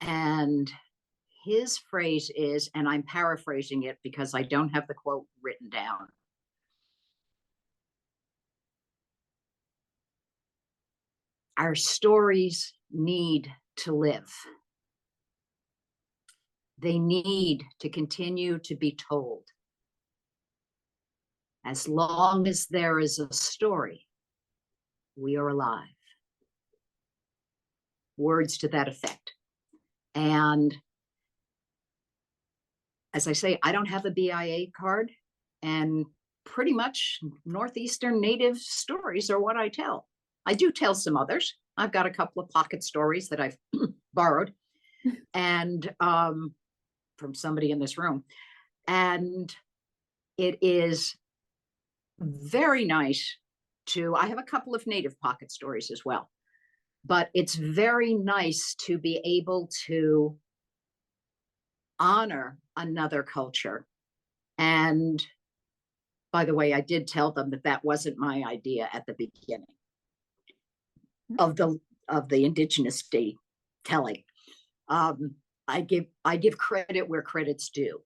And his phrase is, and I'm paraphrasing it because I don't have the quote written down, our stories need to live. They need to continue to be told. As long as there is a story, we are alive. Words to that effect. And as I say, I don't have a BIA card, and pretty much Northeastern Native stories are what I tell. I do tell some others. I've got a couple of pocket stories that I've borrowed and from somebody in this room. And it is very nice I have a couple of Native pocket stories as well, but it's very nice to be able to honor another culture. And by the way, I did tell them that that wasn't my idea at the beginning of the Indigenous Day telling. I give credit where credit's due.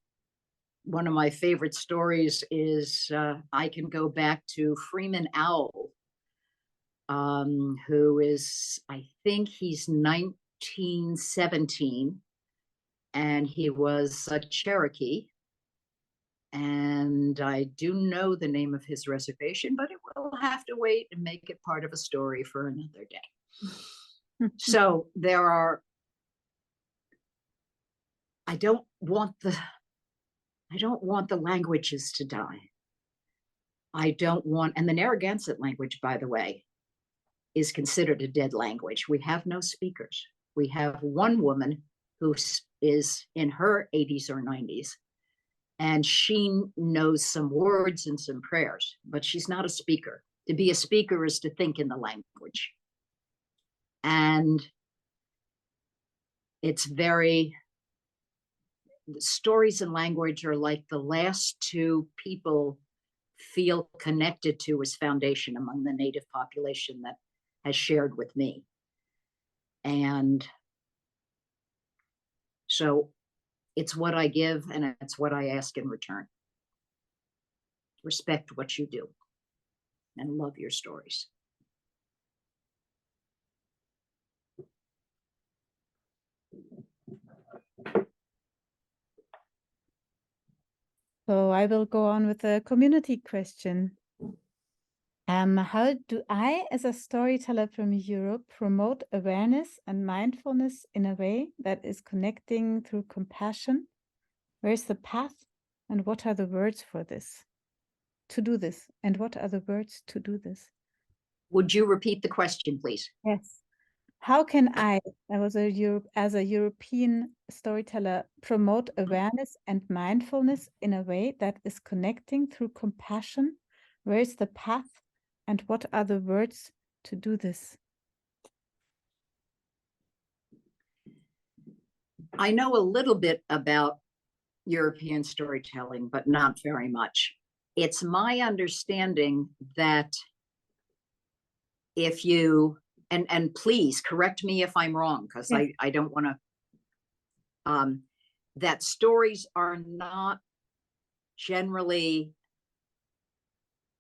One of my favorite stories is I can go back to Freeman Owl, who is, I think he's 1917, and he was a Cherokee. And I do know the name of his reservation, but it will have to wait and make it part of a story for another day. So I don't want the languages to die. And the Narragansett language, by the way, is considered a dead language. We have no speakers. We have one woman who is in her 80s or 90s, and she knows some words and some prayers, but she's not a speaker. To be a speaker is to think in the language. And stories and language are like the last two people feel connected to as foundation among the Native population that has shared with me. And so it's what I give and it's what I ask in return. Respect what you do and love your stories. So I will go on with a community question. How do I, as a storyteller from Europe, promote awareness and mindfulness in a way that is connecting through compassion? Where's the path? And what are the words for this? To do this. And what are the words to do this? Would you repeat the question, please? Yes. How can I, as a European storyteller, promote awareness and mindfulness in a way that is connecting through compassion? Where is the path? And what are the words to do this? I know a little bit about European storytelling, but not very much. It's my understanding that if you, and please correct me if I'm wrong, because yes. I don't want to, that stories are not generally,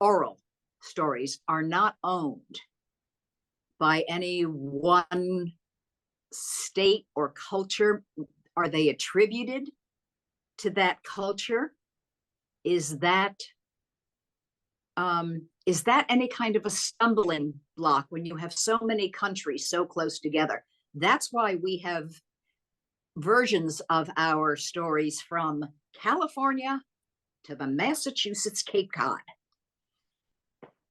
oral stories are not owned by any one state or culture. Are they attributed to that culture? Is that any kind of a stumbling block when you have so many countries so close together? That's why we have versions of our stories from California to the Massachusetts Cape Cod.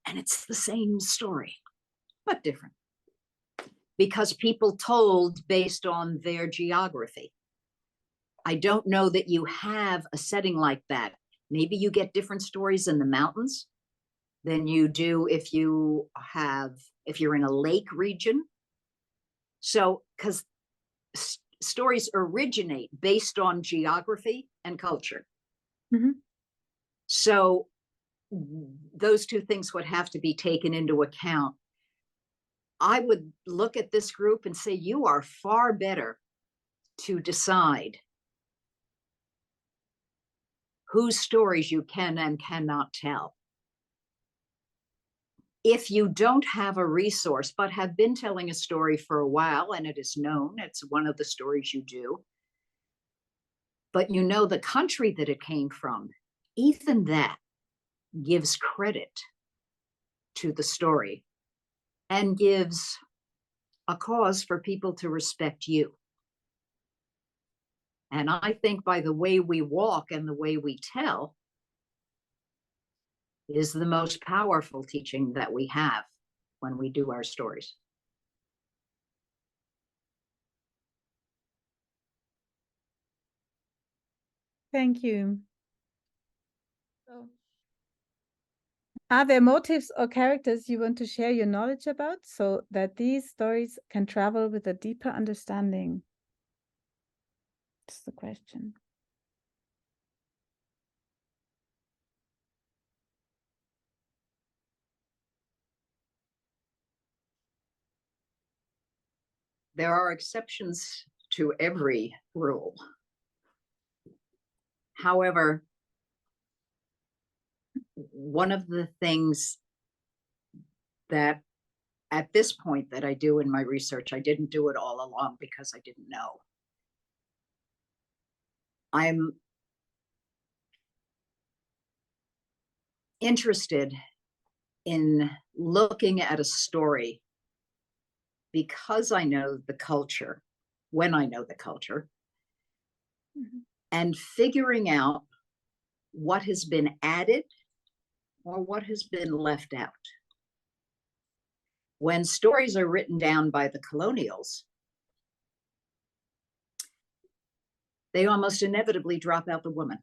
And it's the same story, but different. Because people told based on their geography. I don't know that you have a setting like that. Maybe you get different stories in the mountains than you do if you're in a lake region. So, because stories originate based on geography and culture. Mm-hmm. So those two things would have to be taken into account. I would look at this group and say, you are far better to decide whose stories you can and cannot tell. If you don't have a resource, but have been telling a story for a while and it is known, it's one of the stories you do, but you know the country that it came from, even that gives credit to the story and gives a cause for people to respect you. And I think by the way we walk and the way we tell, is the most powerful teaching that we have when we do our stories. Thank you. So, are there motives or characters you want to share your knowledge about so that these stories can travel with a deeper understanding? That's the question. There are exceptions to every rule. However, one of the things that at this point that I do in my research, I didn't do it all along because I didn't know. I'm interested in looking at a story because I know the culture, when I know the culture, and figuring out what has been added or what has been left out. When stories are written down by the colonials, they almost inevitably drop out the woman.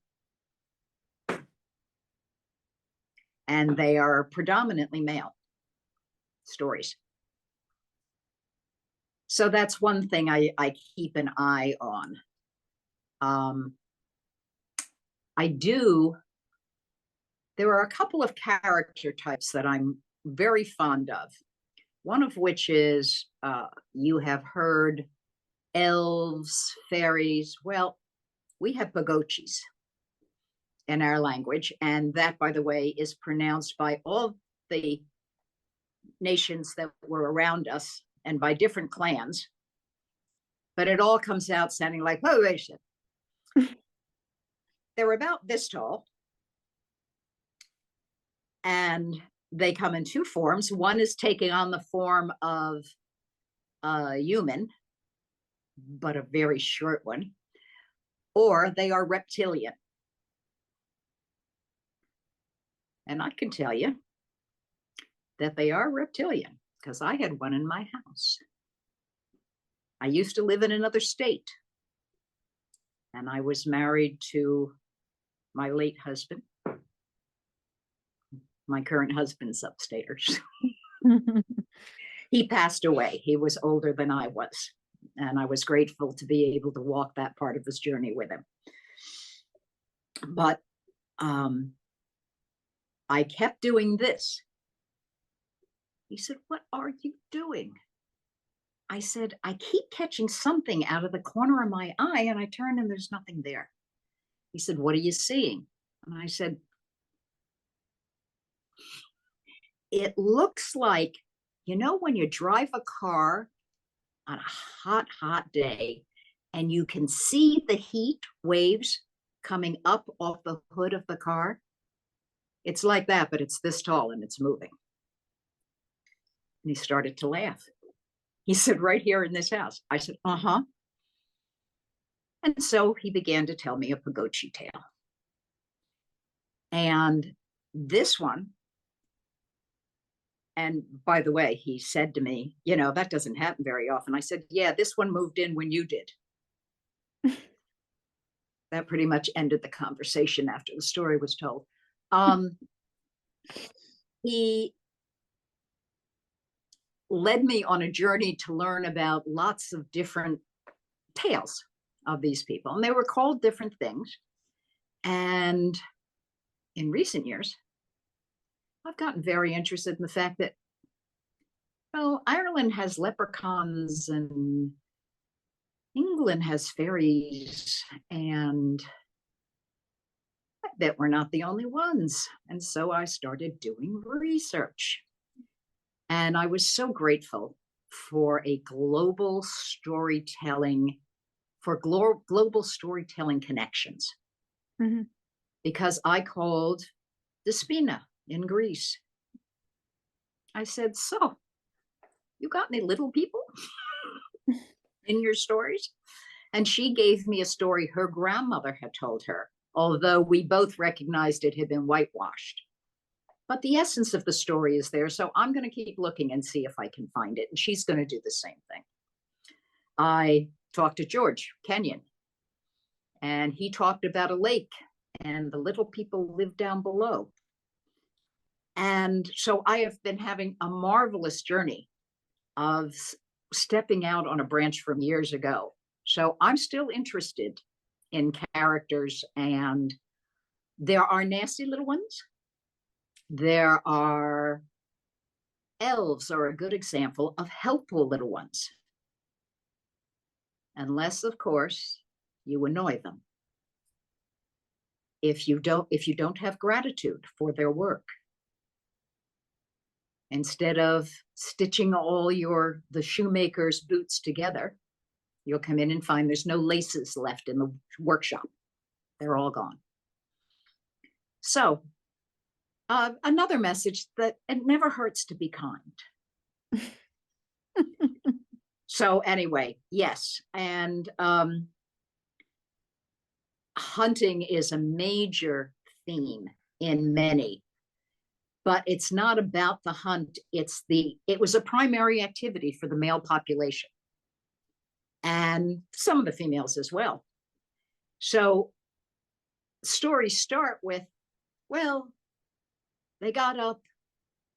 And they are predominantly male stories. So that's one thing I keep an eye on. There are a couple of character types that I'm very fond of. One of which is, you have heard elves, fairies. Well, we have pagochis in our language. And that, by the way, is pronounced by all the nations that were around us and by different clans. But it all comes out sounding like, oh, they're about this tall. And they come in two forms. One is taking on the form of a human, but a very short one, or they are reptilian. And I can tell you that they are reptilian because I had one in my house. I used to live in another state, and I was married to my late husband. My current husband's upstaters. He passed away. He was older than I was, and I was grateful to be able to walk that part of his journey with him. But I kept doing this. He said, "What are you doing?" I said, "I keep catching something out of the corner of my eye," and I turn and there's nothing there. He said, "What are you seeing?" And I said, "It looks like, you know, when you drive a car on a hot, hot day and you can see the heat waves coming up off the hood of the car? It's like that, but it's this tall and it's moving." And he started to laugh. He said, "Right here in this house." I said, "Uh-huh." And so he began to tell me a pagochi tale. And this one, and by the way, he said to me, "You know, that doesn't happen very often." I said, "Yeah, this one moved in when you did." That pretty much ended the conversation after the story was told. He led me on a journey to learn about lots of different tales of these people, and they were called different things. And in recent years, I've gotten very interested in the fact that, well, Ireland has leprechauns and England has fairies, and I bet we're not the only ones. And so I started doing research. And I was so grateful for a global storytelling, for global storytelling connections. Mm-hmm. Because I called Despina in Greece. I said, "So, you got any little people in your stories?" And she gave me a story her grandmother had told her, although we both recognized it had been whitewashed. but the essence of the story is there. So I'm going to keep looking and see if I can find it. And she's going to do the same thing. I talked to George Kenyon, and he talked about a lake and the little people live down below. And so I have been having a marvelous journey of stepping out on a branch from years ago. So I'm still interested in characters, and there are nasty little ones. There are elves are a good example of helpful little ones. Unless, of course, you annoy them. If you don't have gratitude for their work, instead of stitching all the shoemaker's boots together, you'll come in and find there's no laces left in the workshop. They're all gone. So another message that it never hurts to be kind. So anyway, yes. And hunting is a major theme in many, but it's not about the hunt. It was a primary activity for the male population and some of the females as well. So stories start with, well, they got up,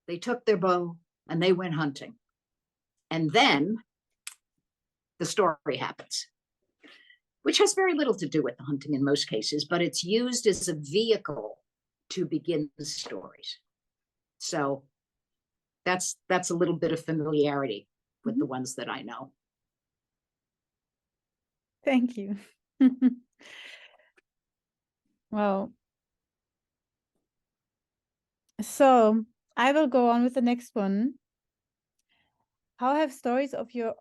they took their bow, and they went hunting. And then the story happens, which has very little to do with the hunting in most cases, but it's used as a vehicle to begin the stories. So that's a little bit of familiarity with the ones that I know. Thank you. Well, so I will go on with the next one. How have stories of your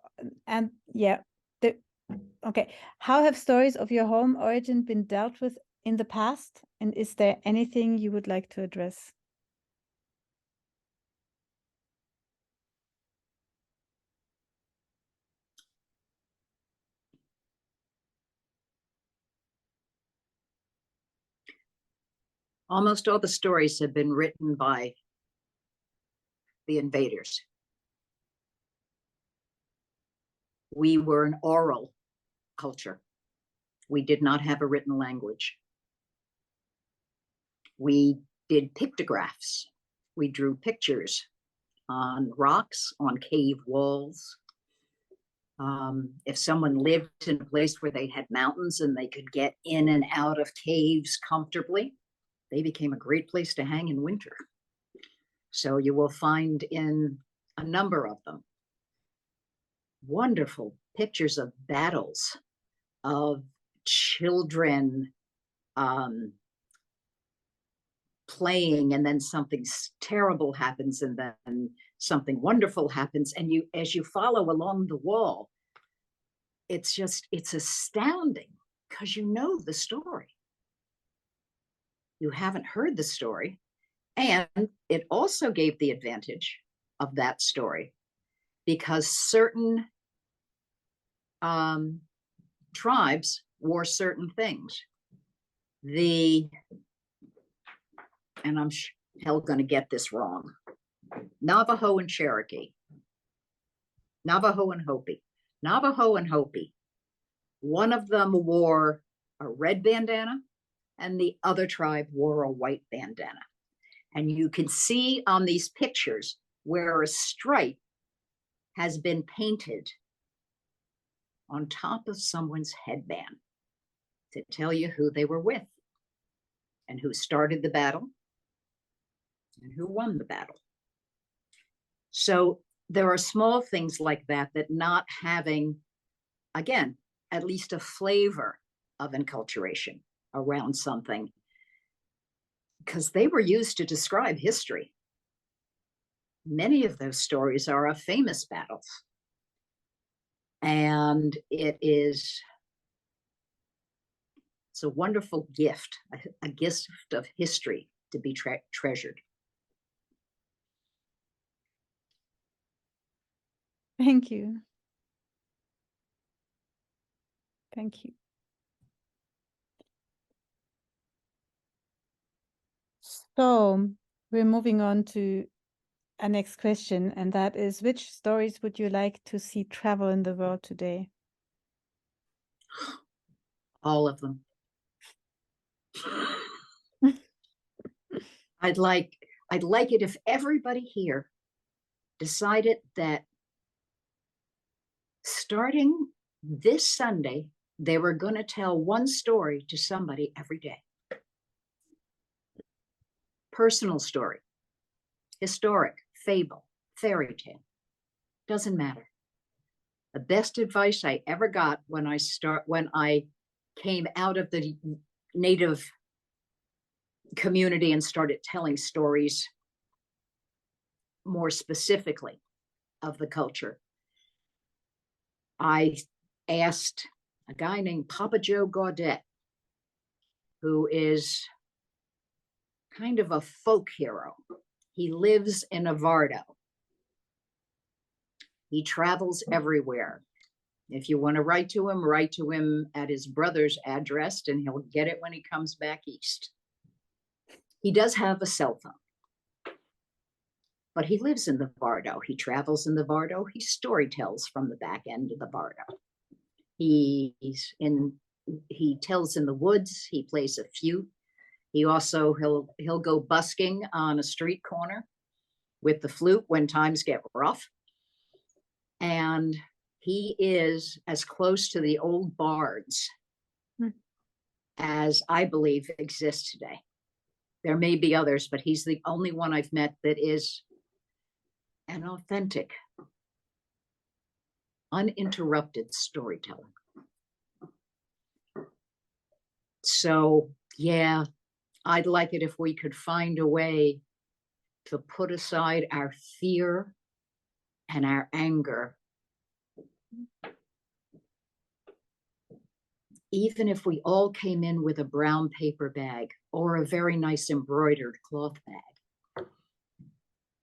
How have stories of your home origin been dealt with in the past? And is there anything you would like to address? Almost all the stories have been written by the invaders. We were an oral culture. We did not have a written language. We did pictographs. We drew pictures on rocks, on cave walls. If someone lived in a place where they had mountains and they could get in and out of caves comfortably, they became a great place to hang in winter. So you will find in a number of them wonderful pictures of battles, of children playing, and then something terrible happens, and then something wonderful happens. And as you follow along the wall, it's astounding, because you know the story. You haven't heard the story. And it also gave the advantage of that story, because certain tribes wore certain things. And I'm going to get this wrong, Navajo and Cherokee, Navajo and Hopi. Navajo and Hopi, one of them wore a red bandana and the other tribe wore a white bandana. And you can see on these pictures where a stripe has been painted on top of someone's headband to tell you who they were with and who started the battle and who won the battle. So there are small things like that not having, again, at least a flavor of enculturation around something, because they were used to describe history. Many of those stories are of famous battles. And it's a wonderful gift, a gift of history to be treasured. Thank you. Thank you. So we're moving on to our next question, and that is, which stories would you like to see travel in the world today? All of them. I'd like it if everybody here decided that starting this Sunday, they were going to tell one story to somebody every day. Personal story, historic, fable, fairy tale, doesn't matter. The best advice I ever got when I came out of the Native community and started telling stories more specifically of the culture, I asked a guy named Papa Joe Gaudette, who is kind of a folk hero. He lives in Navardo. He travels everywhere. If you want to write to him at his brother's address, and he'll get it when he comes back east. He does have a cell phone, but he lives in the Vardo. He travels in the Vardo. He storytells from the back end of the Vardo. He tells in the woods. He plays a flute. He also he'll go busking on a street corner with the flute when times get rough. And he is as close to the old bards as I believe exists today. There may be others, but he's the only one I've met that is an authentic, uninterrupted storyteller. So, yeah, I'd like it if we could find a way to put aside our fear and our anger. Even if we all came in with a brown paper bag or a very nice embroidered cloth bag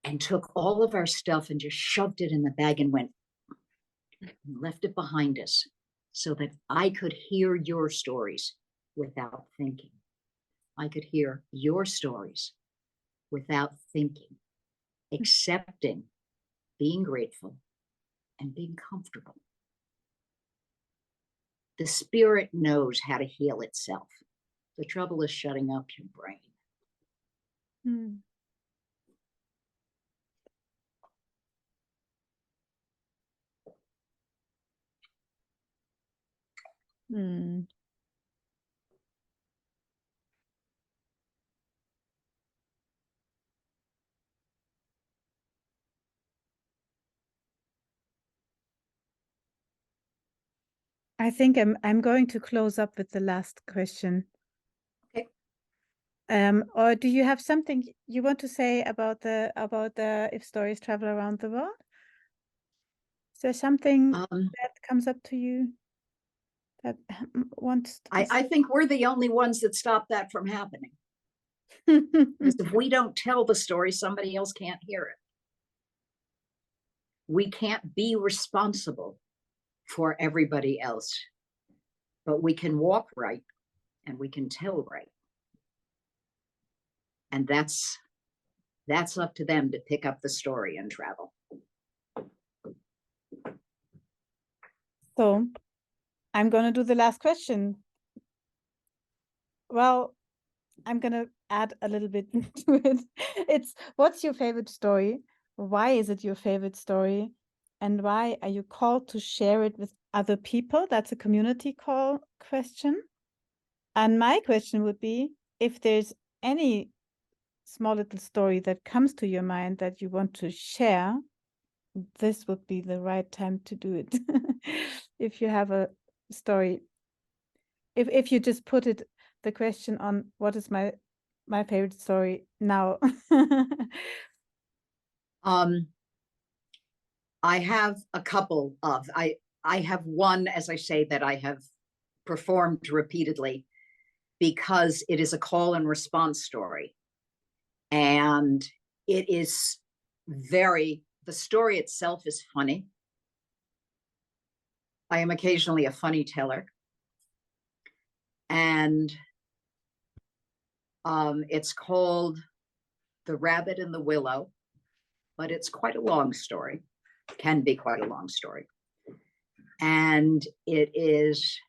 and took all of our stuff and just shoved it in the bag and left it behind us so that I could hear your stories without thinking. I could hear your stories without thinking, accepting, being grateful, and being comfortable. The spirit knows how to heal itself. The trouble is shutting up your brain. I think I'm going to close up with the last question. Okay. Or do you have something you want to say about the if stories travel around the world? Is there something that comes up to you that wants to I think we're the only ones that stop that from happening. Because if we don't tell the story, somebody else can't hear it. We can't be responsible for everybody else, but we can walk right and we can tell right. And that's up to them to pick up the story and travel. So I'm going to do the last question. Well, I'm going to add a little bit to it. It's, what's your favorite story? Why is it your favorite story? And why are you called to share it with other people? That's a community call question. And my question would be, if there's any small little story that comes to your mind that you want to share, this would be the right time to do it. If you have a story, if you just put it, the question on what is my favorite story now. I have a couple of, I have one, as I say, that I have performed repeatedly because it is a call and response story. And it is the story itself is funny. I am occasionally a funny teller. And it's called The Rabbit and the Willow, but it's quite a long story, can be quite a long story. And it is,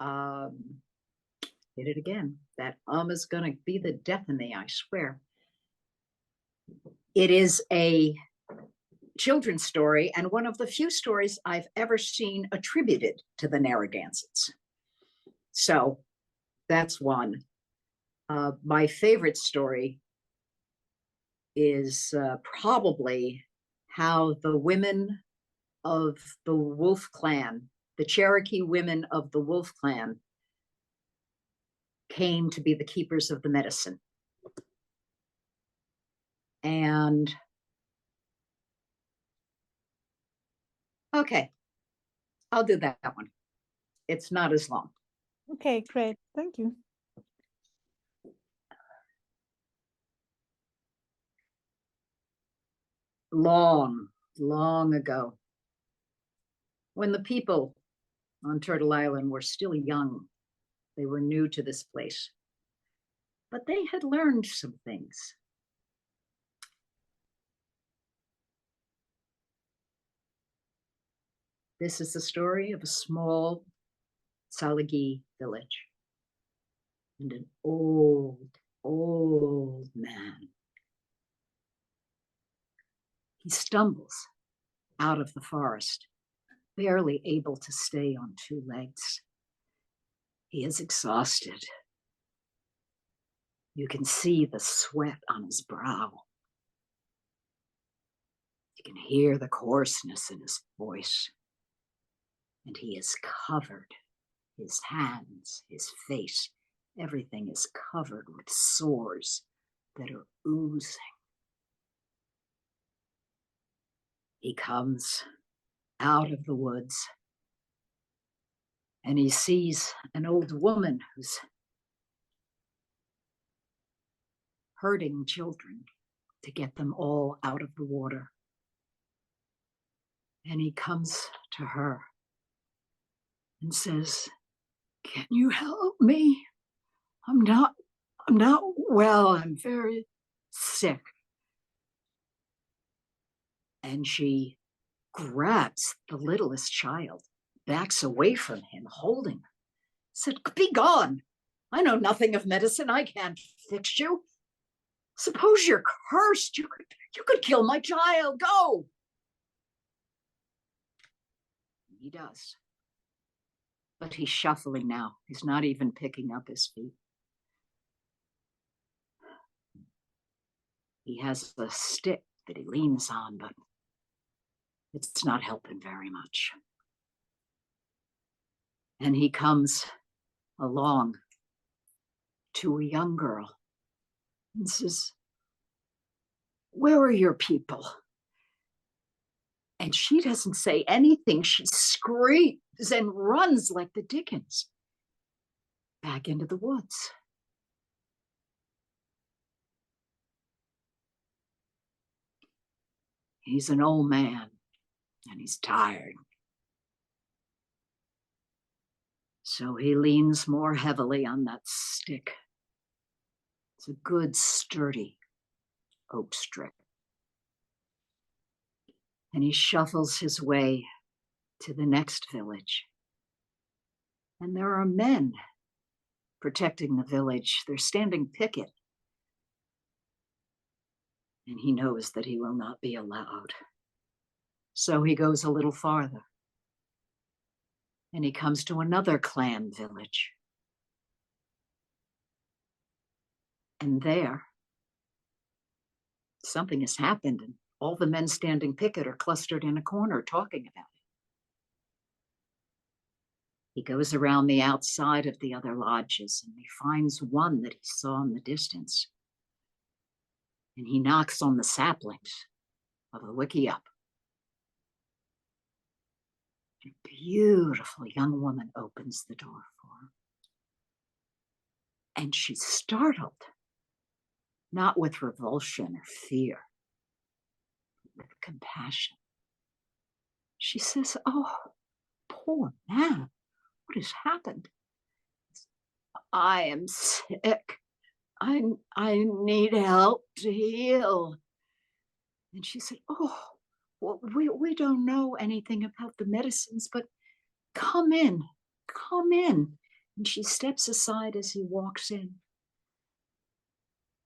did it again. That is going to be the death of me, I swear. It is a children's story and one of the few stories I've ever seen attributed to the Narragansetts. So that's one. My favorite story is probably how the women of the Wolf Clan, the Cherokee women of the Wolf Clan, came to be the keepers of the medicine. And okay, I'll do that one. It's not as long. Okay, great. Thank you. Long, long ago, when the people on Turtle Island were still young, they were new to this place, but they had learned some things. This is the story of a small Tsalagi village and an old, old man. He stumbles out of the forest, barely able to stay on two legs. He is exhausted. You can see the sweat on his brow. You can hear the coarseness in his voice. And he is covered. His hands, his face, everything is covered with sores that are oozing. He comes out of the woods and he sees an old woman who's herding children to get them all out of the water. And he comes to her and says, "Can you help me? I'm not well. I'm very sick." And she grabs the littlest child, backs away from him, holding her, said, "Be gone. I know nothing of medicine. I can't fix you. Suppose you're cursed. You could kill my child. Go." He does. But he's shuffling now. He's not even picking up his feet. He has a stick that he leans on, but it's not helping very much. And he comes along to a young girl and says, "Where are your people?" And she doesn't say anything. She screams and runs like the Dickens back into the woods. He's an old man and he's tired. So he leans more heavily on that stick. It's a good, sturdy oak stick. And he shuffles his way to the next village. And there are men protecting the village. They're standing picket. And he knows that he will not be allowed. So he goes a little farther. And he comes to another clan village. And there, something has happened, and all the men standing picket are clustered in a corner talking about it. He goes around the outside of the other lodges and he finds one that he saw in the distance. And he knocks on the saplings of the wickiup. A beautiful young woman opens the door for him. And she's startled, not with revulsion or fear, but with compassion. She says, "Oh, poor man, what has happened?" "I am sick. I need help to heal. And she said, oh, well, we don't know anything about the medicines, but come in, come in. And she steps aside as he walks in.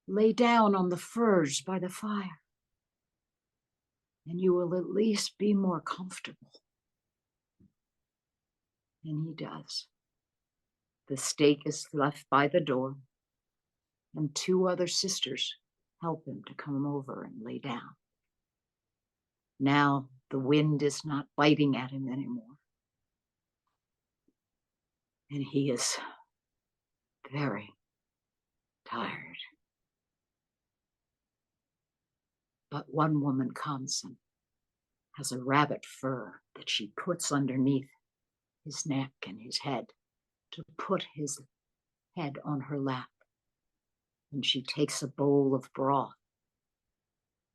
Lay down on the furs by the fire, and you will at least be more comfortable. And he does. The stake is left by the door, and 2 other sisters help him to come over and lay down. Now the wind is not biting at him anymore. And he is very tired. But one woman comes and has a rabbit fur that she puts underneath his neck and his head to put his head on her lap. And she takes a bowl of broth.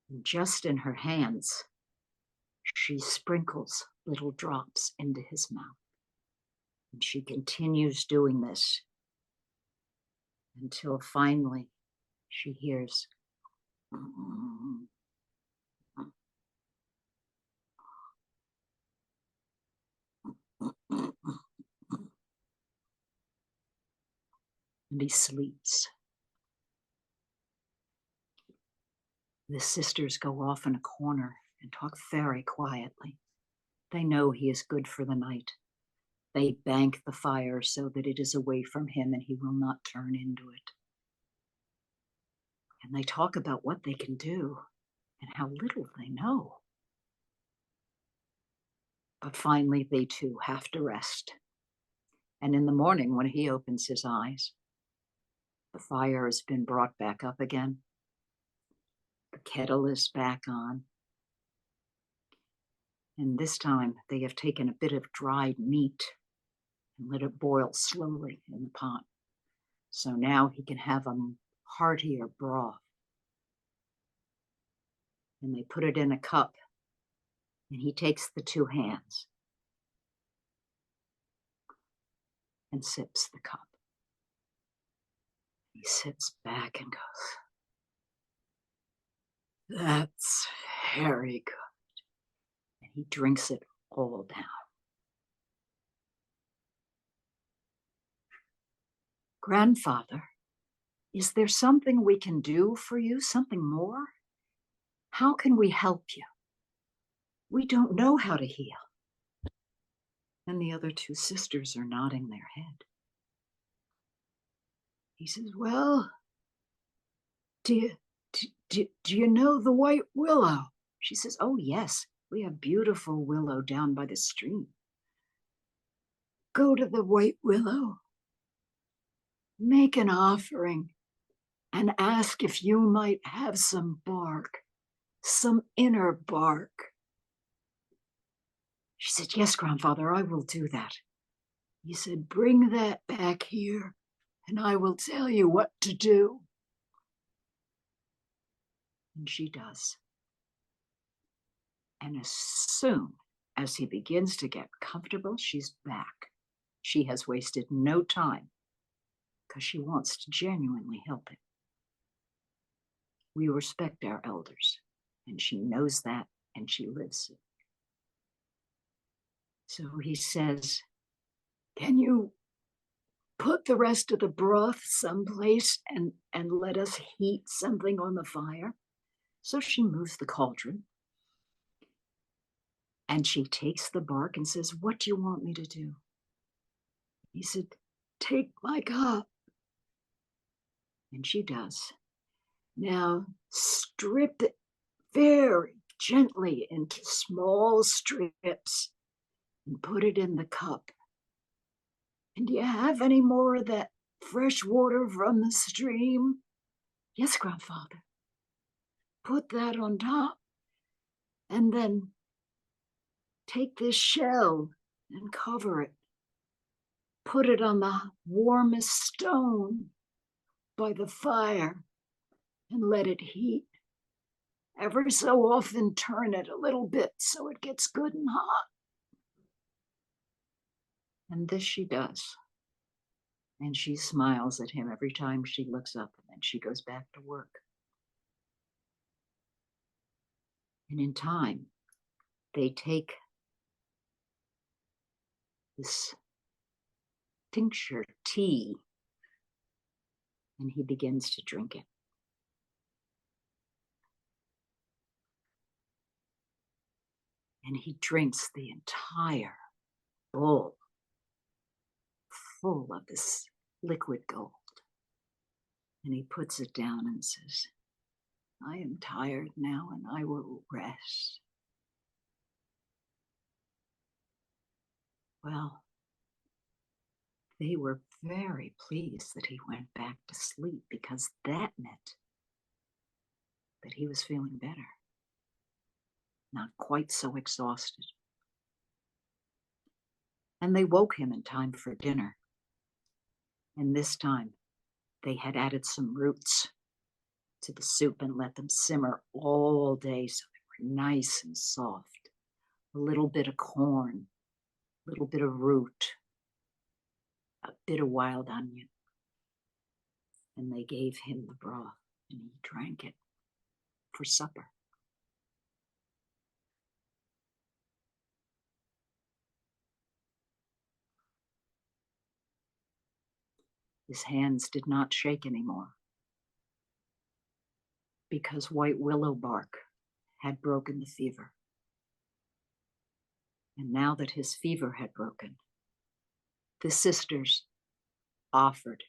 And just in her hands, she sprinkles little drops into his mouth. And she continues doing this until finally she hears, and he sleeps. The sisters go off in a corner and talk very quietly. They know he is good for the night. They bank the fire so that it is away from him and he will not turn into it. And they talk about what they can do and how little they know. But finally, they too have to rest. And in the morning, when he opens his eyes, the fire has been brought back up again. The kettle is back on. And this time, they have taken a bit of dried meat and let it boil slowly in the pot. So now he can have a heartier broth. And they put it in a cup, and he takes the 2 hands and sips the cup. He sits back and goes, that's very good. And he drinks it all down. Grandfather, is there something we can do for you, something more? How can we help you? We don't know how to heal. And the other 2 sisters are nodding their head. He says, well, do you know the white willow? She says, oh yes, we have beautiful willow down by the stream. Go to the white willow, make an offering, and ask if you might have some bark, some inner bark. She said, yes, grandfather, I will do that. He said, bring that back here, and I will tell you what to do. And she does. And as soon as he begins to get comfortable, she's back. She has wasted no time because she wants to genuinely help him. We respect our elders, and she knows that, and she lives it. So he says, can you put the rest of the broth someplace and let us heat something on the fire? So she moves the cauldron, and she takes the bark and says, what do you want me to do? He said, take my cup. And she does. Now strip it very gently into small strips and put it in the cup. And do you have any more of that fresh water from the stream? Yes, grandfather. Put that on top, and then take this shell and cover it. Put it on the warmest stone by the fire and let it heat. Ever so often turn it a little bit so it gets good and hot. And this she does. And she smiles at him every time she looks up, and then she goes back to work. And in time, they take this tincture tea, and he begins to drink it. And he drinks the entire bowl full of this liquid gold. And he puts it down and says, I am tired now and I will rest. Well, they were very pleased that he went back to sleep, because that meant that he was feeling better, not quite so exhausted. And they woke him in time for dinner. And this time they had added some roots to the soup and let them simmer all day so they were nice and soft. A little bit of corn, a little bit of root, a bit of wild onion. And they gave him the broth and he drank it for supper. His hands did not shake anymore, because white willow bark had broken the fever. And now that his fever had broken, the sisters offered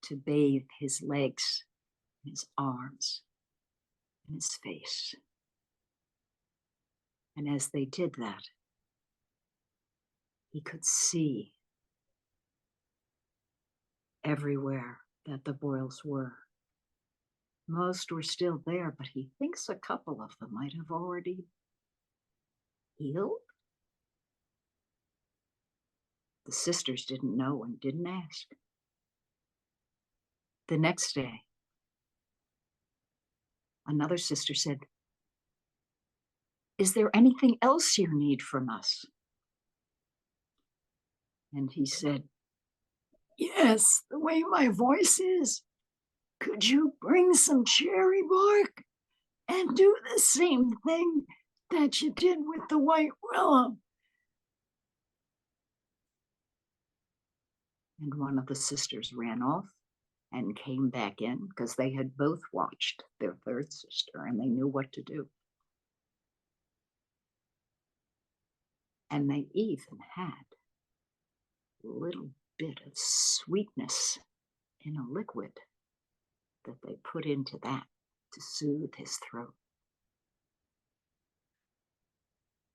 to bathe his legs, his arms, and his face. And as they did that, he could see everywhere that the boils were. Most were still there, but he thinks a couple of them might have already healed. The sisters didn't know and didn't ask. The next day, another sister said, is there anything else you need from us? And he said, yes, the way my voice is, could you bring some cherry bark and do the same thing that you did with the white willow? And one of the sisters ran off and came back in, because they had both watched their third sister and they knew what to do. And they even had a little bit of sweetness in a liquid that they put into that to soothe his throat.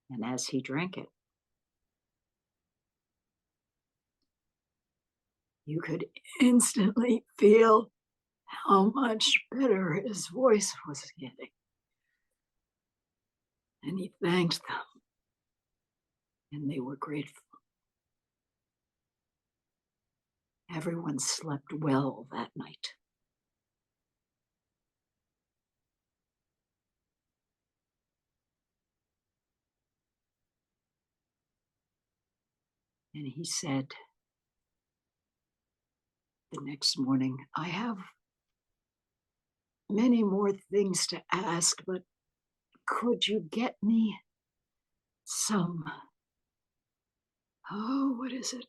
And as he drank it, you could instantly feel how much better his voice was getting. And he thanked them, and they were grateful. Everyone slept well that night. And he said, the next morning, I have many more things to ask, but could you get me some, oh, what is it?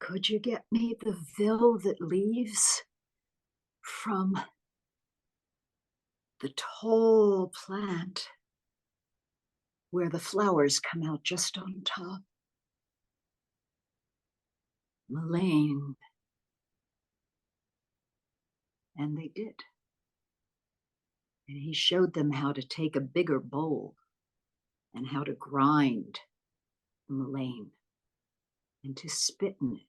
Could you get me the velvet leaves from the tall plant where the flowers come out just on top? Melaine. And they did. And he showed them how to take a bigger bowl and how to grind the melaine and to spit in it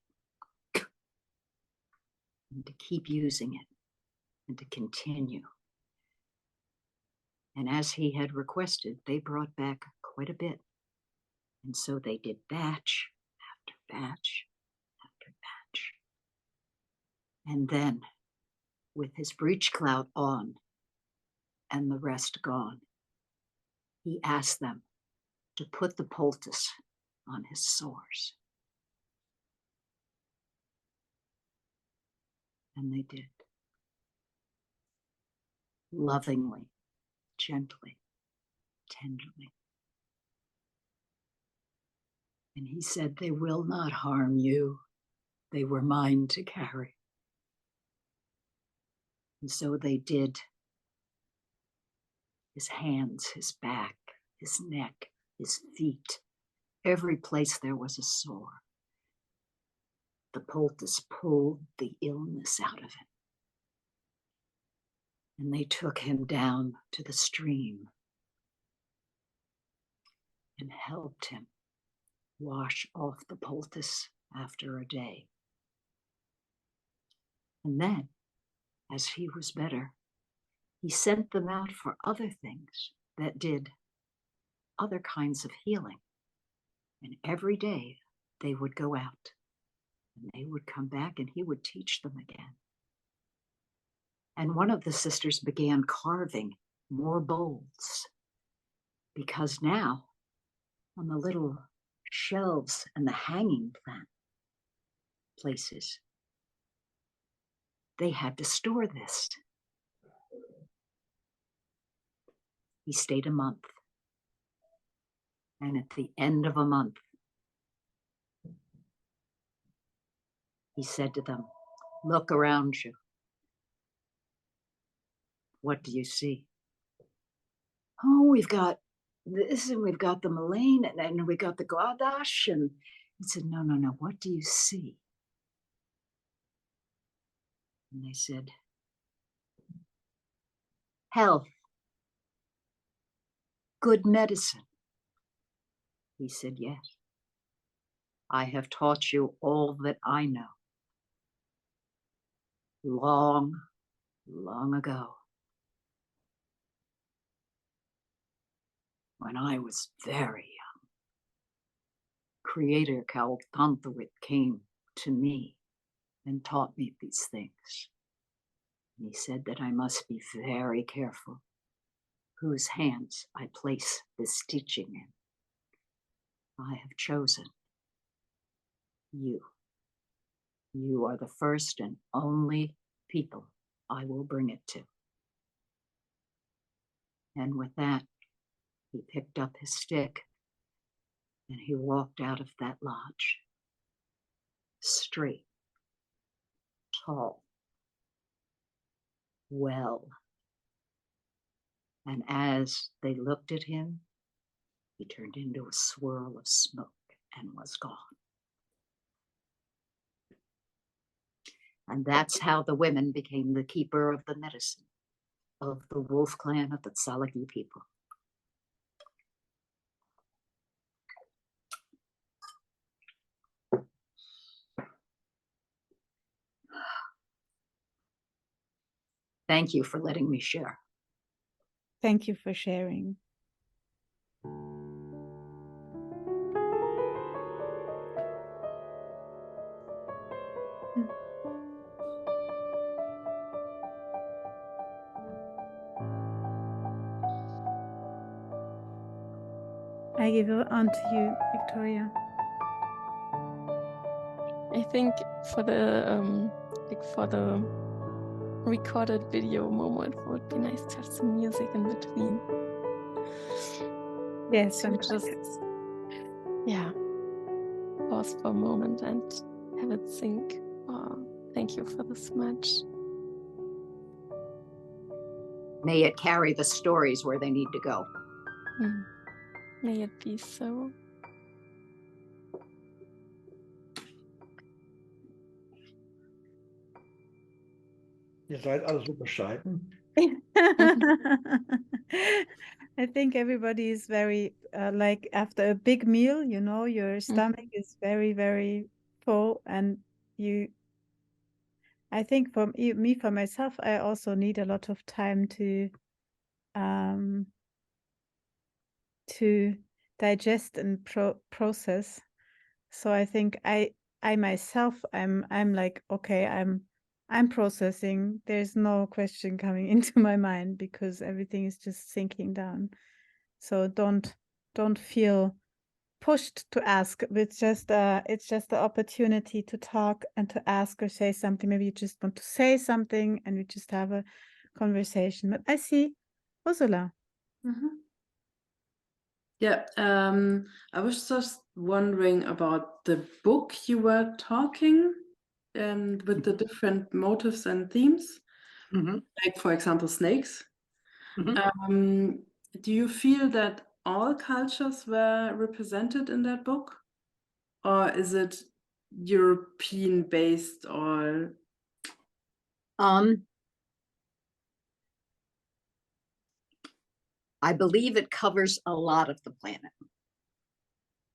and to keep using it and to continue. And as he had requested, they brought back quite a bit. And so they did batch after batch after batch. And then, with his breech clout on and the rest gone, he asked them to put the poultice on his sores. And they did. Lovingly, gently, tenderly. And he said, they will not harm you. They were mine to carry. And so they did. His hands, his back, his neck, his feet, every place there was a sore. The poultice pulled the illness out of him. And they took him down to the stream and helped him wash off the poultice after a day. And then, as he was better, he sent them out for other things that did other kinds of healing. And every day they would go out and they would come back and he would teach them again. And one of the sisters began carving more bowls because now on the little shelves and the hanging plant places, they had to store this. He stayed a month. And at the end of a month, he said to them, look around you. What do you see? Oh, we've got this and we've got the Malaine and we got the Gaudash. And he said, no, no, no, what do you see? And they said, health, good medicine. He said, yes, I have taught you all that I know. Long, long ago, when I was very young, Creator kuk-oot-om-weyt-e-ah-en came to me and taught me these things. And he said that I must be very careful whose hands I place this teaching in. I have chosen you. You are the first and only people I will bring it to. And with that, he picked up his stick and he walked out of that lodge, straight, tall, well. And as they looked at him, he turned into a swirl of smoke and was gone. And that's how the women became the keeper of the medicine of the wolf clan of the Tsalagi people. Thank you for letting me share. Thank you for sharing. I give it on to you, Victoria. I think for the recorded video moment, it would be nice to have some music in between. Yes, To just pause for a moment and have it sink. Oh, thank you for this much. May it carry the stories where they need to go. May it be so. Ihr seid alle so bescheiden. I think everybody is very, like after a big meal, you know, your stomach is very, very full. And I think for me, for myself, I also need a lot of time to digest and process. So I think I myself, I'm like, okay, I'm processing. There's no question coming into my mind because everything is just sinking down. So don't feel pushed to ask. It's just the opportunity to talk and to ask or say something. Maybe you just want to say something and we just have a conversation. But I see Ursula. Yeah, I was just wondering about the book you were talking with the different motives and themes, like for example, snakes. Do you feel that all cultures were represented in that book? Or is it European based or? I believe it covers a lot of the planet.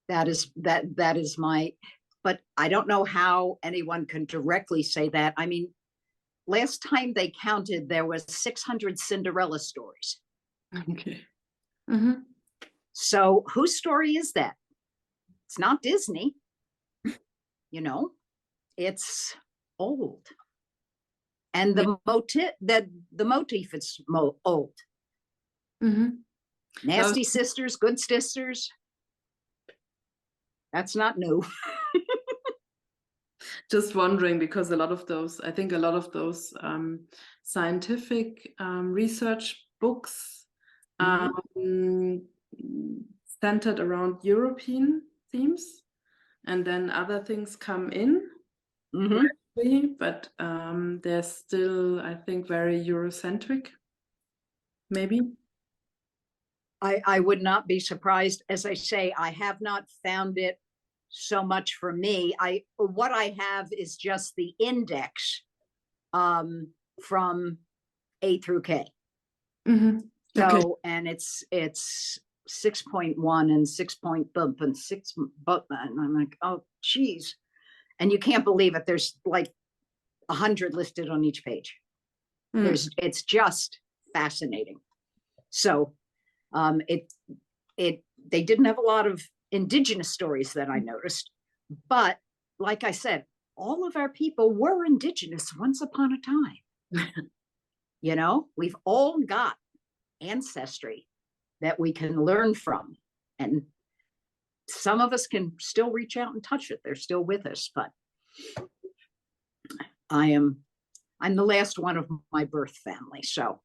That is my, but I don't know how anyone can directly say that. I mean, last time they counted, there was 600 Cinderella stories. Okay. So whose story is that? It's not Disney. You know, it's old. And the motif is old. Nasty sisters, good sisters. That's not new. Just wondering, because I think a lot of those scientific research books centered around European themes, and then other things come in, but they're still, I think, very Eurocentric, maybe. I would not be surprised. As I say, I have not found it so much for me. What I have is just the index from A through K. So, and it's 6.1 and 6 point bump and 6 bump, and I'm like, oh geez. And you can't believe it. There's like 100 listed on each page. It's just fascinating. So they didn't have a lot of indigenous stories that I noticed, but like I said, all of our people were indigenous once upon a time. You know, we've all got ancestry that we can learn from, and some of us can still reach out and touch it. They're still with us, but I'm the last one of my birth family, so.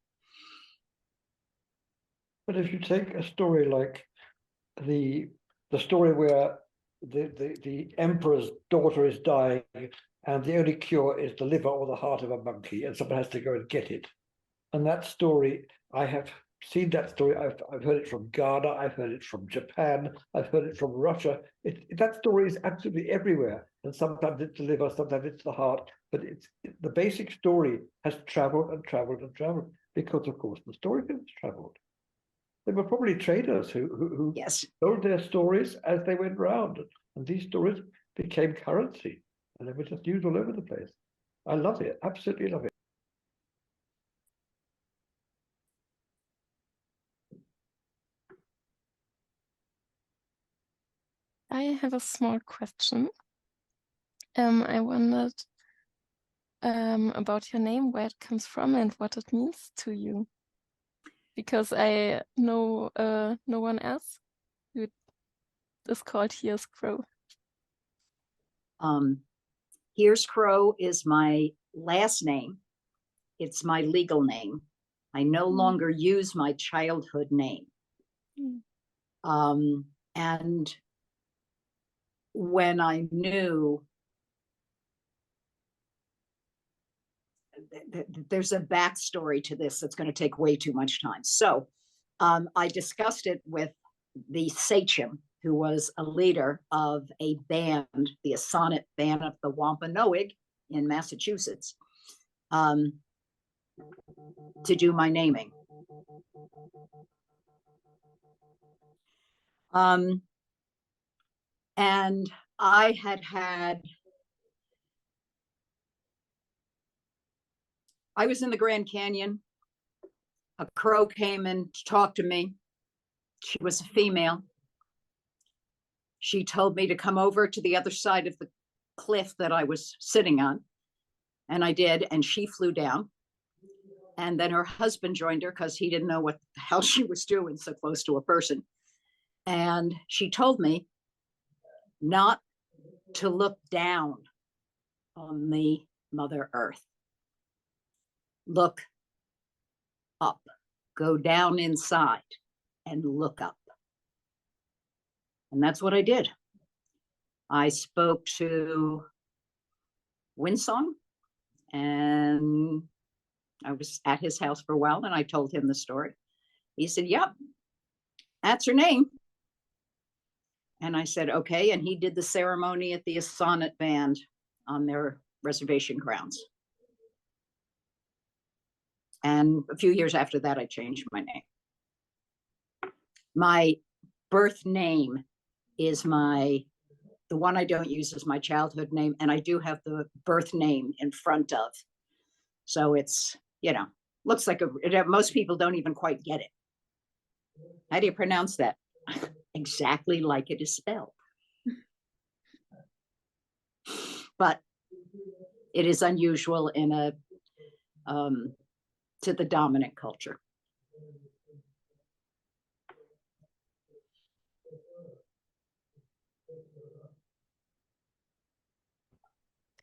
But if you take a story like the story where the emperor's daughter is dying and the only cure is the liver or the heart of a monkey, and someone has to go and get it. And that story, I have seen that story. I've heard it from Ghana, I've heard it from Japan, I've heard it from Russia. That story is absolutely everywhere. And sometimes it's the liver, sometimes it's the heart, but the basic story has traveled and traveled and traveled because, of course, the storytellers traveled. They were probably traders who told their stories as they went round, and these stories became currency, and they were just used all over the place. I love it, absolutely love it. I have a small question. I wondered about your name, where it comes from and what it means to you. Because I know no one else who is called Here's Crow. Here's Crow is my last name. It's my legal name. I no longer use my childhood name. And when I knew, there's a backstory to this that's going to take way too much time. So I discussed it with the sachem, who was a leader of a band, the Sonnet Band of the Wampanoag in Massachusetts, to do my naming. And I was in the Grand Canyon. A crow came in to talk to me. She was a female. She told me to come over to the other side of the cliff that I was sitting on. And I did, and she flew down. And then her husband joined her because he didn't know what the hell she was doing so close to a person. And she told me not to look down on the Mother Earth. Look up, go down inside and look up. And that's what I did. I spoke to Winsong, and I was at his house for a while, and I told him the story. He said, yep, that's her name. And I said, okay. And he did the ceremony at the sonnet band on their reservation grounds. And a few years after that, I changed my name. My birth name is the one I don't use is my childhood name. And I do have the birth name in front of. So it's, looks like most people don't even quite get it. How do you pronounce that? Exactly like it is spelled. But it is unusual in to the dominant culture.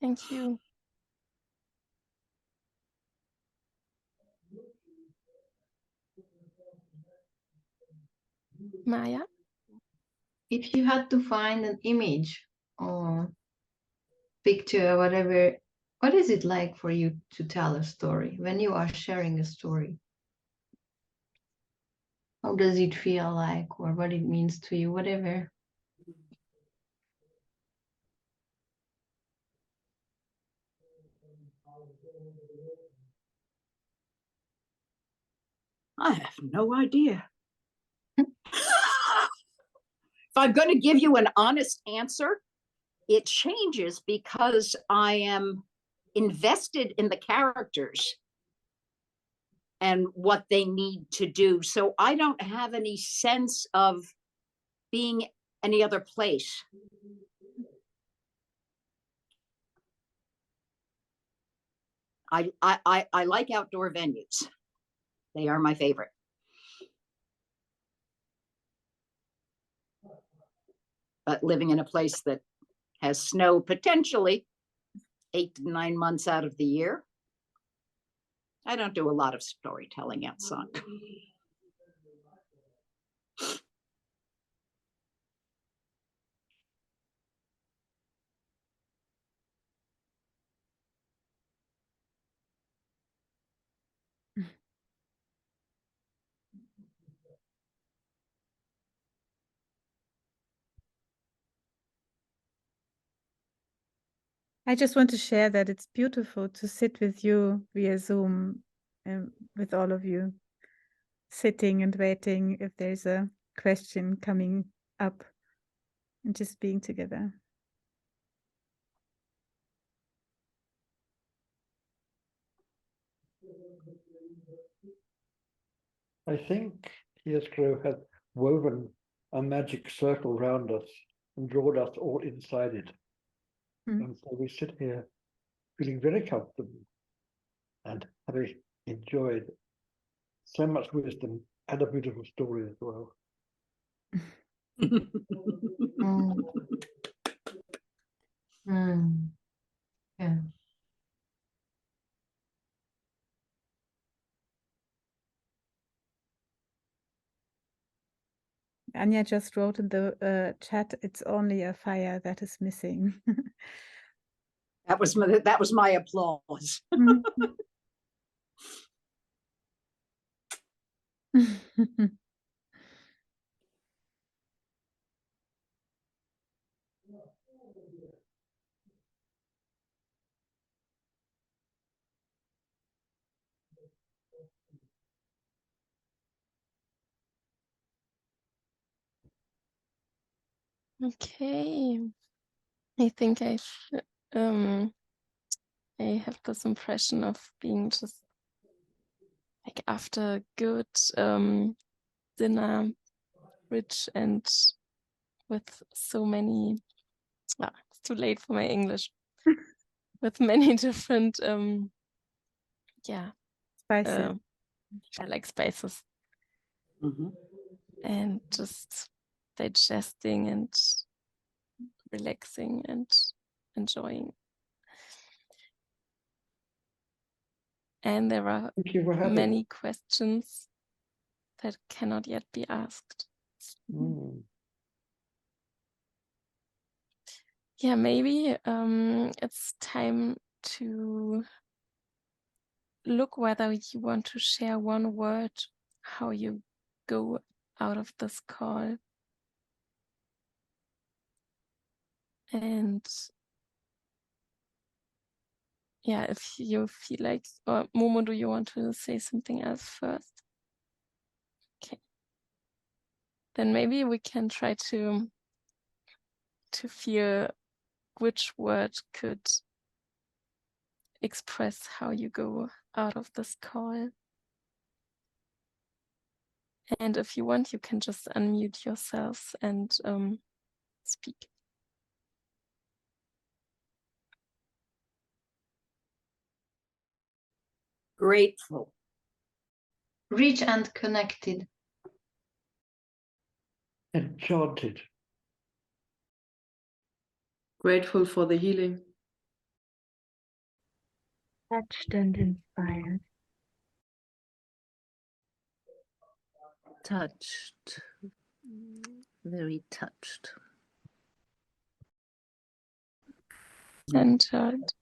Thank you. Maya? If you had to find an image or picture or whatever, what is it like for you to tell a story when you are sharing a story? How does it feel like, or what it means to you, whatever? I have no idea. If I'm going to give you an honest answer, it changes because I am invested in the characters and what they need to do. So I don't have any sense of being any other place. I like outdoor venues. They are my favorite. But living in a place that has snow potentially 8 to 9 months out of the year, I don't do a lot of storytelling outside. I just want to share that it's beautiful to sit with you via Zoom, with all of you, sitting and waiting if there's a question coming up and just being together. I think Yeskro has woven a magic circle around us and drawn us all inside it. And so we sit here feeling very comfortable and having enjoyed so much wisdom and a beautiful story as well. Yeah. Anya just wrote in the chat, it's only a fire that is missing. That was my applause. Okay. I think I have this impression of being just like after a good dinner, rich and with so many, it's too late for my English, with many different, Spices. I like spices. And just digesting and relaxing and enjoying. And there are Thank you for having many questions that cannot yet be asked. Yeah, maybe it's time to look whether you want to share one word, how you go out of this call. And yeah, if you feel like, or Momo, do you want to say something else first? Okay. Then maybe we can try to feel which word could express how you go out of this call. And if you want, you can just unmute yourselves and speak. Grateful. Rich and connected. Enchanted. Grateful for the healing. Touched and inspired. Touched. Very touched. Centered.